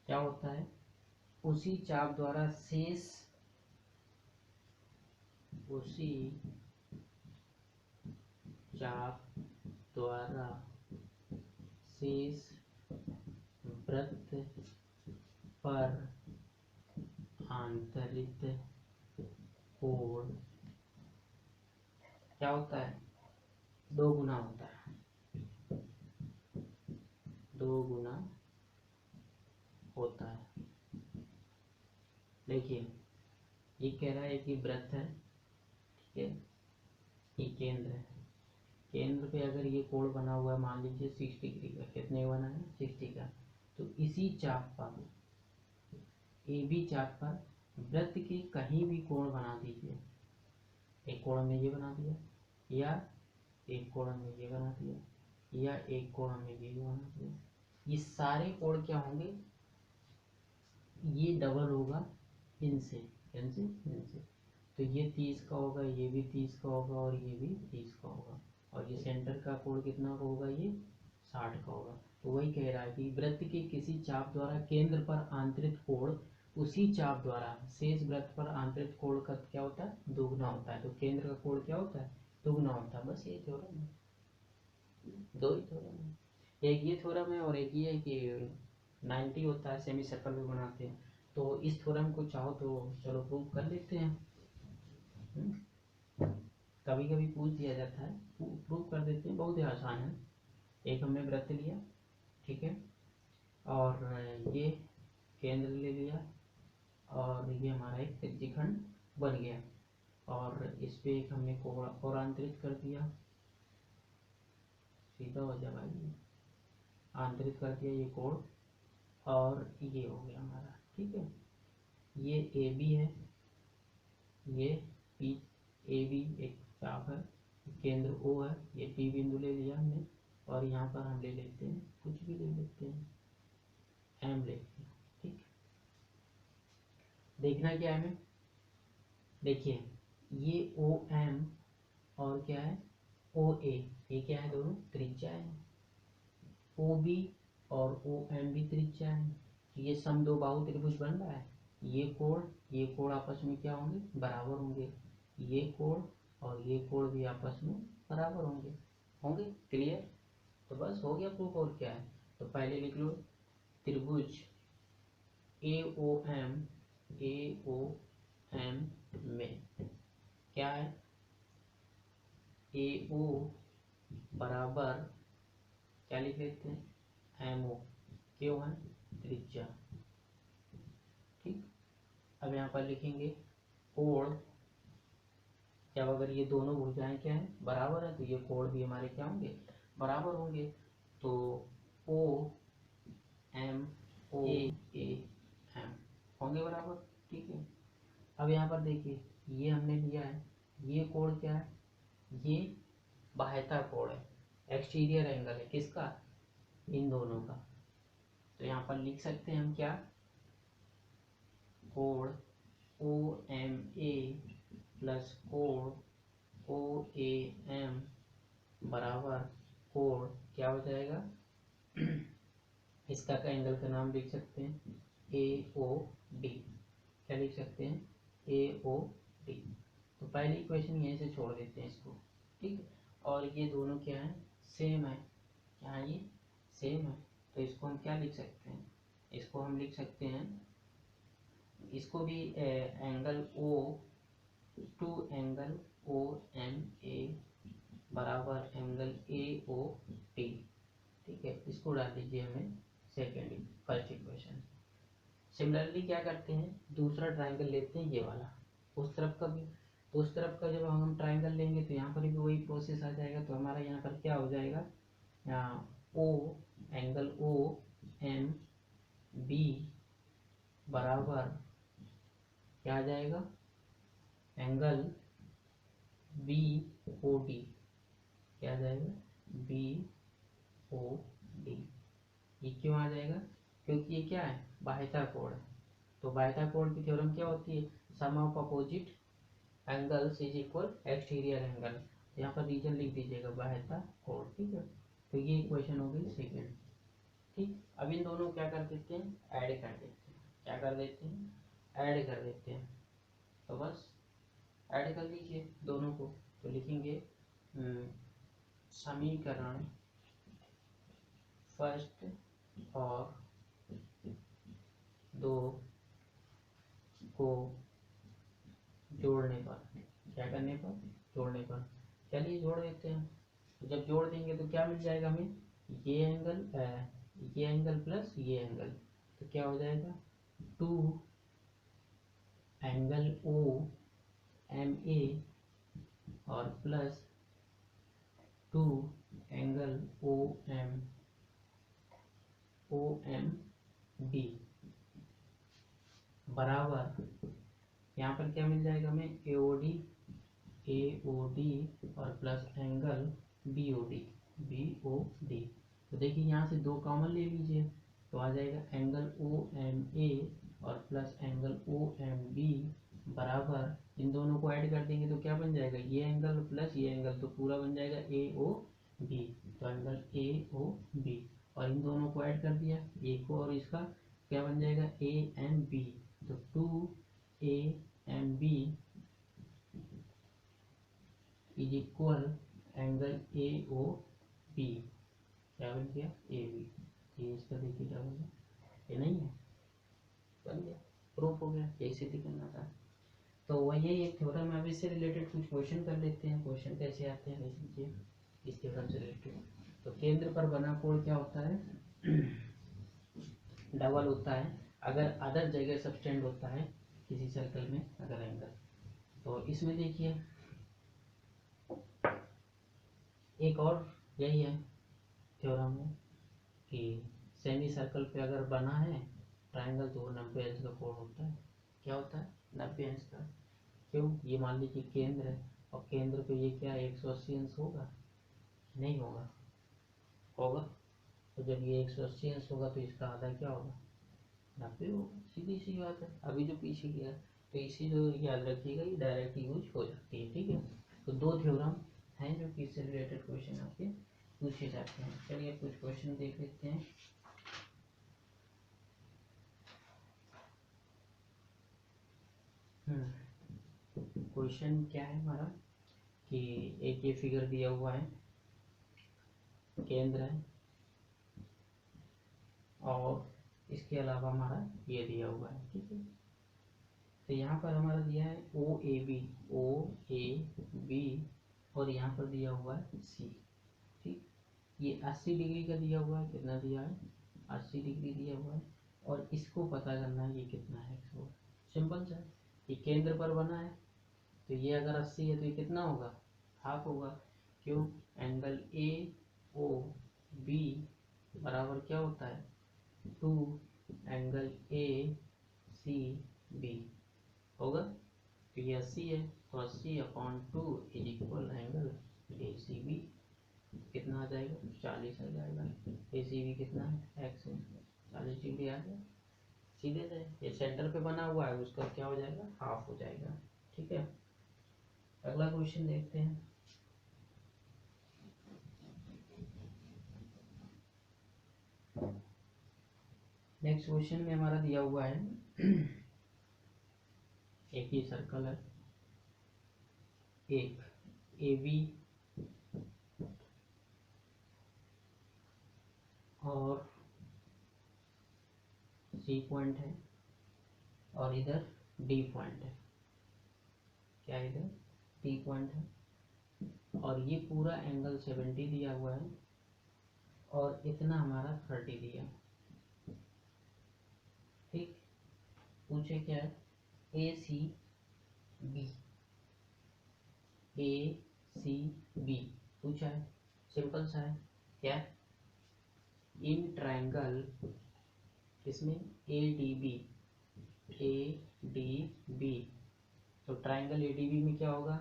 क्या होता है, उसी चाप द्वारा शेष, उसी चाप द्वारा शेष वृत्त पर आंतरिक कोण क्या होता है, 2 गुना होता है, 2 गुना होता है। देखिए ये कह रहा है कि वृत्त है, ठीक है, ये केंद्र है, केंद्र पे अगर ये कोण बना हुआ है मान लीजिए 60 डिग्री का, कितने बना है 60 का, तो इसी चाप पर, ए बी चाप पर वृत्त के कहीं भी कोण बना दीजिए, एक कोण में ये बना दिया, या एक कोण में ये बना दिया, या एक कोण में ये बना दिया, ये सारे कोण क्या होंगे, ये डबल होगा इनसे, इनसे। तो ये 30 का होगा, ये भी 30 का होगा और ये भी 30 का होगा, और ये सेंटर का कोण कितना का होगा, ये 60 का होगा। तो वही कह रहा है कि वृत्त के किसी चाप द्वारा केंद्र पर आंतरिक कोण उसी चाप द्वारा शेष वृत्त पर आंतरिक कोण का क्या होता है, दोगुना होता है। तो केंद्र का कोण क्या होता है, दोगुना होता है। बस ये थ्योरम है, 2 ही थ्योरम है, एक ये थ्योरम है और एक ये है कि 90 होता है, सेमी सर्कल भी बनाते हैं। तो इस थ्योरम को चाहो तो चलो प्रूव कर लेते हैं, कभी कभी पूछ दिया जाता है, प्रूव कर देते हैं, बहुत ही आसान है। एक हमने वृत्त लिया, ठीक है, और ये केंद्र ले लिया, और ये हमारा एक त्रिज्यखंड बन गया, और इस पे एक हमने कोण और आंतरित कर दिया, सीधा हो जाए भाई, आंतरित कर दिया ये कोण, और ये हो गया हमारा, ठीक है। ये ए बी है, ये पी, ए बी एक चाप है, केंद्र ओ है, ये पी बिंदु ले लिया हमने, और यहाँ पर हम ले लेते हैं, कुछ भी ले लेते हैं, एम लेते हैं, ठीक। देखना क्या है हमें, देखिए ये ओ एम और क्या है ओ ए, ये क्या है, दोनों त्रिज्या है, ओ बी और ओ एम भी त्रिज्या है। ये समद्विबाहु त्रिभुज बन रहा है, ये कोण आपस में क्या होंगे, बराबर होंगे, ये कोण और ये कोण भी आपस में बराबर होंगे, क्लियर। तो बस हो गया प्रूफ, और क्या है। तो पहले लिख लो त्रिभुज AOM में क्या है, AO बराबर क्या लिख लेते हैं MO, क्यों है त्रिज्या। ठीक, अब यहाँ पर लिखेंगे कोण, जब अगर ये दोनों भुजाएं क्या है बराबर है तो ये कोण भी हमारे क्या होंगे बराबर होंगे। तो OM AAM होंगे बराबर। ठीक है, अब यहाँ पर देखिए ये हमने लिया है, ये कोण क्या है, ये बाह्यता कोण है, एक्सटीरियर एंगल है किसका, इन दोनों का। तो यहाँ पर लिख सकते हैं हम क्या, कोण OMA प्लस कोण OAM बराबर कोण क्या हो जाएगा, इसका का एंगल का नाम लिख सकते हैं AOD। क्या लिख सकते हैं AOD। तो पहली इक्वेशन यहीं से छोड़ देते हैं इसको। ठीक है, और ये दोनों क्या है सेम है, क्या ये सेम है। तो इसको हम क्या लिख सकते हैं, इसको हम लिख सकते हैं, इसको भी angle O to angle OMA बराबर एंगल AOD। ठीक है, इसको डाल दीजिए हमें सेकेंड फर्स्ट इक्वेशन। सिमिलरली क्या करते हैं, दूसरा ट्राइंगल लेते हैं ये वाला, उस तरफ का भी, उस तरफ का जब हम ट्राइंगल लेंगे तो यहाँ पर भी वही प्रोसेस आ जाएगा। तो हमारा यहाँ पर क्या हो जाएगा, यहाँ O एंगल OMB बराबर क्या आ जाएगा एंगल BOD, क्या आ जाएगा BOD। ये क्यों आ जाएगा, क्योंकि ये क्या है बाह्यता कोण है। तो बाह्यता कोण की थ्योरम क्या होती है, sum of opposite angles is equal exterior angle. यहाँ पर रीजन लिख दीजिएगा बाह्यता कोण। ठीक है, तो ये इक्वेशन हो गई सेकेंड। ठीक, अब इन दोनों क्या कर देते हैं ऐड कर देते हैं, क्या कर देते हैं ऐड कर देते हैं। तो बस ऐड कर लीजिए दोनों को। तो लिखेंगे समीकरण फर्स्ट और दो को जोड़ने पर, क्या करने पर जोड़ने पर, चलिए जोड़ देते हैं। तो जब जोड़ देंगे तो क्या मिल जाएगा हमें, ये एंगल प्लस ये एंगल, तो क्या हो जाएगा 2 एंगल OMA और प्लस 2 एंगल OMB बराबर, यहाँ पर क्या मिल जाएगा हमें AOD और प्लस एंगल BOD। तो देखिए यहाँ से दो कॉमन ले लीजिए तो आ जाएगा एंगल OMA और प्लस एंगल OMB बराबर, इन दोनों को ऐड कर देंगे तो क्या बन जाएगा ये एंगल प्लस ये एंगल, तो पूरा बन जाएगा AOB। तो एंगल AOB, और इन दोनों को ऐड कर दिया एक को और इसका, क्या बन जाएगा AMB। तो 2AMB is equal angle AOB, क्या बन गया AB। ये इसका देखिए क्या बन गया, ये नहीं है बन गया, प्रूफ हो गया, यही से दिखाना था। तो वही एक थ्योरम है। अब इससे रिलेटेड कुछ क्वेश्चन कर लेते हैं। क्वेश्चन कैसे आते हैं देख लीजिए इस थ्योरम से रिलेटेड। तो केंद्र पर बना कोण क्या होता है डबल होता है अगर अदर जगह सबटेंड होता है किसी सर्कल में अगर एंगल। तो इसमें देखिए एक और यही है थ्योरम है कि सेमी सर्कल पे अगर बना है ट्राइंगल तो 90 अंश का कोण होता है। क्या होता है 90 अंश का। क्यों, ये मान लीजिए केंद्र है और केंद्र पे ये क्या 180 अंश होगा, नहीं होगा, होगा। तो जब ये 180 अंश होगा तो इसका आधा क्या होगा 90 होगा, सीधी सी बात है। अभी जो पीछे किया तो इसी जो याद रखिएगा ये डायरेक्ट यूज हो जाती है। ठीक है, तो दो थ्योरम हैं जो कि इससे रिलेटेड क्वेश्चन आपके पूछे जाते हैं। चलिए कुछ क्वेश्चन देख लेते हैं। क्वेश्चन क्या है हमारा कि एक ये फिगर दिया हुआ है केंद्र है, और इसके अलावा हमारा ये दिया हुआ है, ठीक है। तो यहाँ पर हमारा दिया है ओ ए बी, और यहाँ पर दिया हुआ है सी, ठीक। ये 80 डिग्री का दिया हुआ है, कितना दिया है 80 डिग्री दिया हुआ है, और इसको पता करना है ये कितना है एक्स। सिंपल सा है, ये केंद्र पर बना है, तो ये अगर 80 है तो ये कितना होगा, हाफ होगा। क्यों, एंगल ए ओ बी बराबर क्या होता है 2 एंगल ए सी बी होगा। तो ये 80 है, तो 80/2 is equal angle A C B, कितना आ जाएगा 40 आ जाएगा। ए सी बी कितना है एक्स है, 40 डिग्री आ गया सीधे से। ये सेंटर पे बना हुआ है, उसका क्या हो जाएगा, हाफ हो जाएगा, ठीक है। अगला क्वेश्चन देखते हैं। नेक्स्ट क्वेश्चन में हमारा दिया हुआ है एक ही सर्कल है, एक ए बी और सी पॉइंट है, और इधर डी पॉइंट है, क्या इधर डी पॉइंट है, और ये पूरा एंगल 70 दिया हुआ है, और इतना हमारा 30 दिया, ठीक। पूछे क्या है, ए सी बी पूछा है, सिंपल सा है, क्या इन ट्रायंगल, इसमें ए डी बी, तो ट्रायंगल ए डी बी में क्या होगा,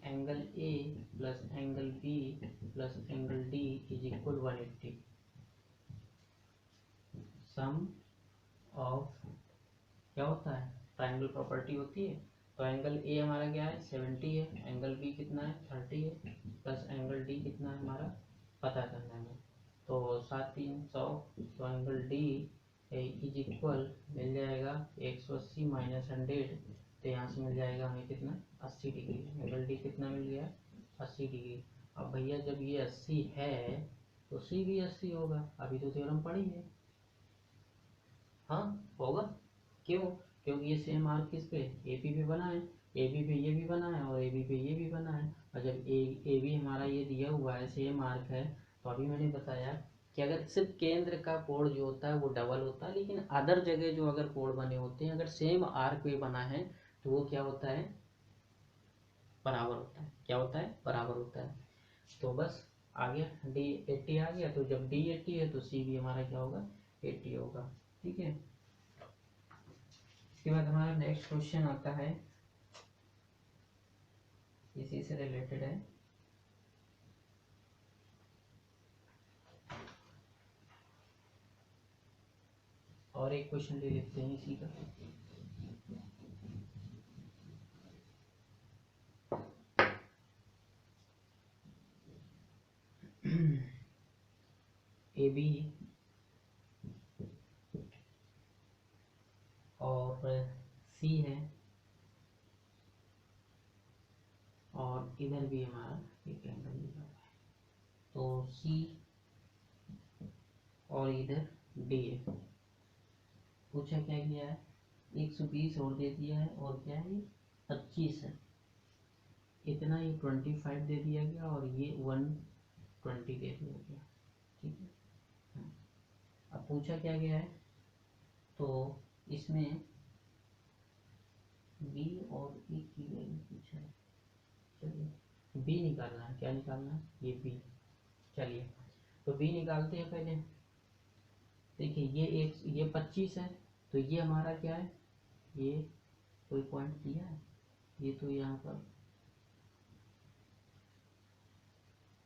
angle A plus angle B plus angle D is equal 180। Sum of क्या होता है, ट्रायंगल प्रॉपर्टी होती है। तो एंगल ए हमारा क्या है 70 है, एंगल बी कितना है 30 है, प्लस एंगल डी कितना है हमारा पता करना है। तो 7 3 100, तो एंगल डी इज इक्वल मिल जाएगा 180 माइनस 100, तो यहाँ से मिल जाएगा हमें कितना 80 डिग्री। एंगल डी कितना मिल गया 80 डिग्री। अब भैया जब ये 80 है तो सी भी 80 होगा, अभी तो थ्योरम पढ़ी है, हाँ होगा। क्यों, क्योंकि ये सेम आर्क किस पे ए पी पे बना है, ए बी पे ये भी बना है और ए बी पे ये भी बना है। और जब ए बी हमारा ये दिया हुआ है सेम आर्क है, तो अभी मैंने बताया कि अगर सिर्फ केंद्र का कोण जो होता है वो डबल होता है, लेकिन अदर जगह जो अगर कोण बने होते हैं, अगर सेम आर्क पे बना है तो वो क्या होता है बराबर होता है। क्या होता है बराबर होता है। तो बस आ गया डी 80 आ गया, तो जब डी 80 है तो सी भी हमारा क्या होगा 80 होगा, ठीक है। इसके बाद हमारा नेक्स्ट क्वेश्चन आता है, इसी से रिलेटेड है। और एक क्वेश्चन ले लेते हैं इसी का। ए बी और सी है, और इधर भी हमारा एक एंगल दिया हुआ है, तो सी और इधर डी है। पूछा क्या किया है 120 और दे दिया है, और क्या है 25 है, इतना ये 25 दे दिया गया, और ये 120 दे दिया गया, ठीक है। अब पूछा क्या गया है, तो इसमें बी और ई की वैल्यू पूछा है। चलिए बी निकालना है, क्या निकालना है ये बी। चलिए तो बी निकालते हैं पहले। देखिए ये 25 है, तो ये हमारा क्या है, ये कोई पॉइंट दिया है, ये तो यहाँ पर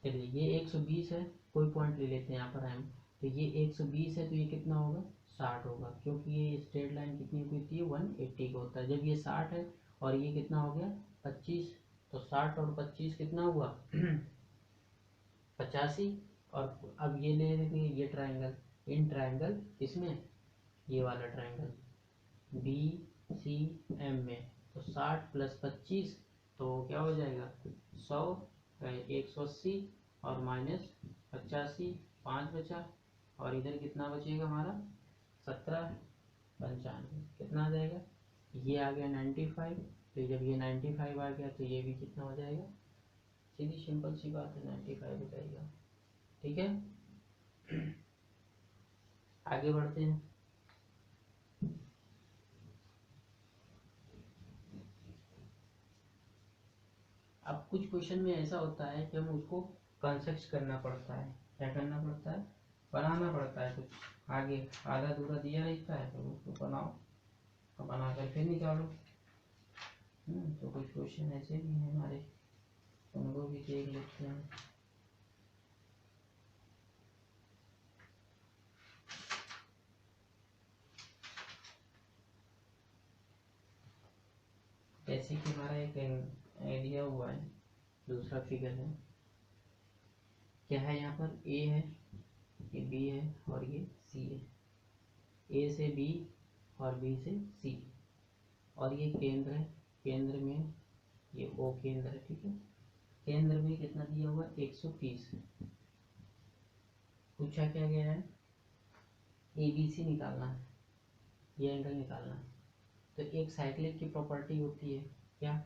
चलिए ये 120 है, कोई पॉइंट ले लेते हैं यहाँ पर हम। तो ये 120 है, तो ये कितना होगा 60 होगा, क्योंकि ये स्ट्रेट लाइन कितनी होती है 180 का होता है। जब ये 60 है और ये कितना हो गया 25, तो 60 और 25 कितना हुआ 85। और अब ये ले लेंगे ये ट्रायंगल, इन ट्रायंगल किसमें ये वाला ट्रायंगल बी सी एम में, तो 60 प्लस 25 तो क्या हो जाएगा 100, 180 और माइनस 50, 85, 5 बचा, और इधर कितना बचेगा हमारा 17, 95, कितना आ जाएगा, ये आ गया 95। तो जब ये 95 आ गया तो ये भी कितना हो जाएगा, सीधी सिंपल सी बात है, 95 हो जाएगा। ठीक है, आगे बढ़ते हैं। अब कुछ क्वेश्चन में ऐसा होता है कि हम उसको कंस्ट्रक्ट करना पड़ता है, क्या करना पड़ता है, बनाना पड़ता है। कुछ आगे आधा अधूरा दिया रहता है तो उसको बनाओ, और बना कर फिर निकालो। तो कुछ क्वेश्चन ऐसे भी हैं हमारे, उनको भी देख लेते हैं। जैसे कि हमारा एक आइडिया हुआ है, दूसरा फिगर है, क्या है यहाँ पर, ए है, ये बी है और ये सी है, ए से बी और बी से सी, और ये केंद्र है, केंद्र में ये ओ केंद्र है। ठीक है, केंद्र में कितना दिया हुआ, 130। पूछा क्या गया है, ए बी सी निकालना है, ये एंगल निकालना है। तो एक साइक्लिक की प्रॉपर्टी होती है क्या,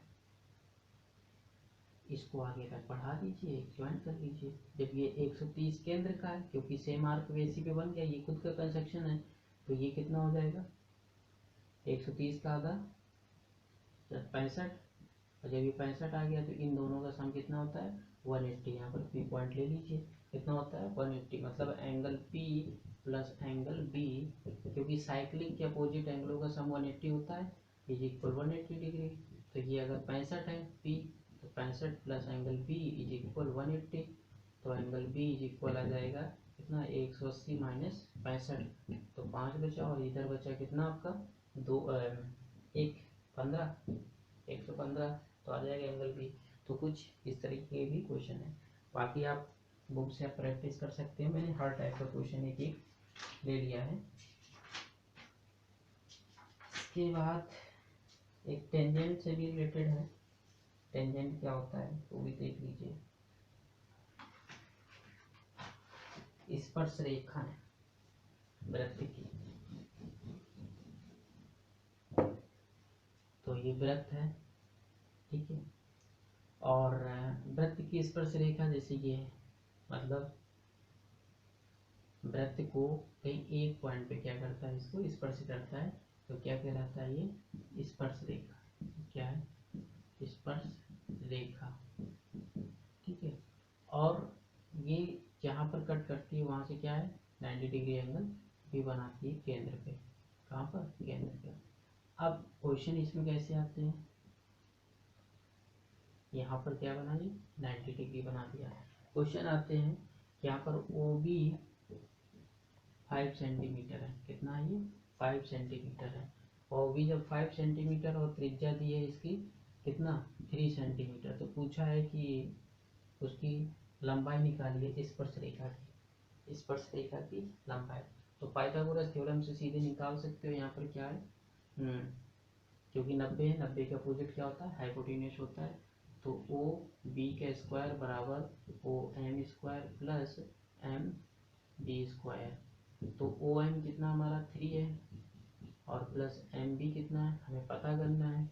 इसको आगे तक बढ़ा दीजिए, ज्वाइन कर दीजिए। जब ये 130 केंद्र का है, क्योंकि सेम आर्क बेसी पे बन गया, ये खुद का कंस्ट्रक्शन है, तो ये कितना हो जाएगा, 130 का आधा 65, और जब ये 65 आ गया तो इन दोनों का सम कितना होता है, 180। यहाँ पर पी पॉइंट ले लीजिए, कितना होता है 180, मतलब angle P plus angle B, क्योंकि साइक्लिक के अपोजिट एंगलों का सम 180 होता है, इज इक्वल 180 डिग्री। तो ये अगर 65 है पी, तो 65 plus angle B is equal 180, तो एंगल बी इज इक्वल आ जाएगा कितना, 180 माइनस 65, तो 5 बचा, और इधर बचा कितना आपका 2 1 15, 115, तो आ जाएगा एंगल बी। तो कुछ इस तरीके के भी क्वेश्चन है, बाकी आप बुक से आप प्रैक्टिस कर सकते हैं। मैंने हर टाइप का क्वेश्चन एक एक ले लिया है। इसके बाद एक टेंजेंट से भी रिलेटेड है, टेंजेंट क्या होता है वो भी देख लीजिए। स्पर्श रेखा है वृत्त की, तो ये वृत्त है, ठीक है, और वृत्त की स्पर्श रेखा जैसे ये है, मतलब वृत्त को कहीं एक पॉइंट पे क्या करता है, इसको स्पर्श करता है, तो क्या कहलाता है, ये स्पर्श रेखा। क्या है, स्पर्श रेखा, ठीक है। और ये जहाँ पर कट करती है वहाँ से क्या है, 90 डिग्री एंगल भी बनाती है केंद्र पे, कहाँ पर, केंद्र पे। अब क्वेश्चन इसमें कैसे आते हैं, यहाँ पर क्या बना जी, 90 डिग्री बना दिया। क्वेश्चन आते हैं यहाँ पर ओ बी 5 सेंटीमीटर है, कितना है ये, 5 सेंटीमीटर है, और भी जब 5 सेंटीमीटर और त्रिज्या दी है इसकी कितना, 3 सेंटीमीटर, तो पूछा है कि उसकी लंबाई निकालिए स्पर्श रेखा की, स्पर्श रेखा की लंबाई। तो पाइथागोरस थ्योरम से सीधे निकाल सकते हो। यहाँ पर क्या है, क्योंकि 90 है, 90 का अपोजिट क्या होता है, हाइपोटेन्यूस होता है, तो ओ बी का स्क्वायर बराबर O M square plus M B square. तो ओ एम कितना हमारा 3 है, और प्लस एम बी कितना है हमें पता करना है,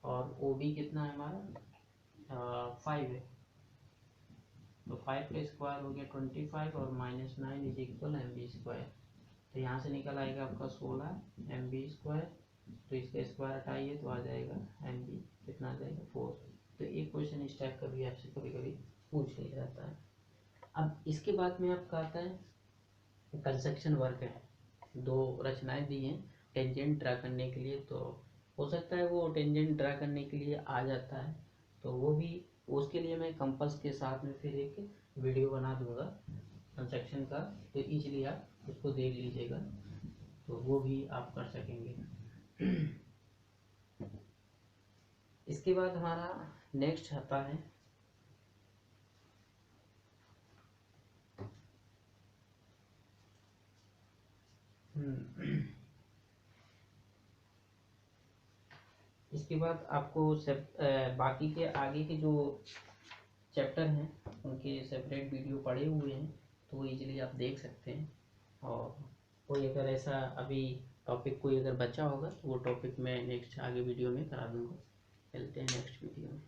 और ओ बी कितना है हमारा 5 है, तो 5 का स्क्वायर हो गया 25, और -9 is equal M B square. तो यहाँ से निकल आएगा आपका 16 एम बी स्क्वायर, तो इसका स्क्वायर हटाइए तो आ जाएगा एम बी कितना आ जाएगा 4। तो एक क्वेश्चन इस टाइप का भी आपसे कभी कभी पूछ लिया जाता है। अब इसके बाद में आपका आता है कंस्ट्रक्शन वर्क है, 2 रचनाएं दी हैं टेंजेंट ड्रा करने के लिए, तो हो सकता है वो टेंजेंट ड्रा करने के लिए आ जाता है, तो वो भी, उसके लिए मैं कंपास के साथ में फिर एक वीडियो बना दूंगा कंस्ट्रक्शन का, तो इसलिए आप उसको देख लीजिएगा, तो वो भी आप कर सकेंगे। इसके बाद हमारा नेक्स्ट आता है इसके बाद आपको सब बाकी के आगे के जो चैप्टर हैं उनके सेपरेट वीडियो पड़े हुए हैं, तो वो इजीली आप देख सकते हैं। और कोई अगर ऐसा अभी टॉपिक कोई अगर बचा होगा तो वो टॉपिक मैं नेक्स्ट आगे वीडियो में करा दूँगा। मिलते हैं नेक्स्ट वीडियो में।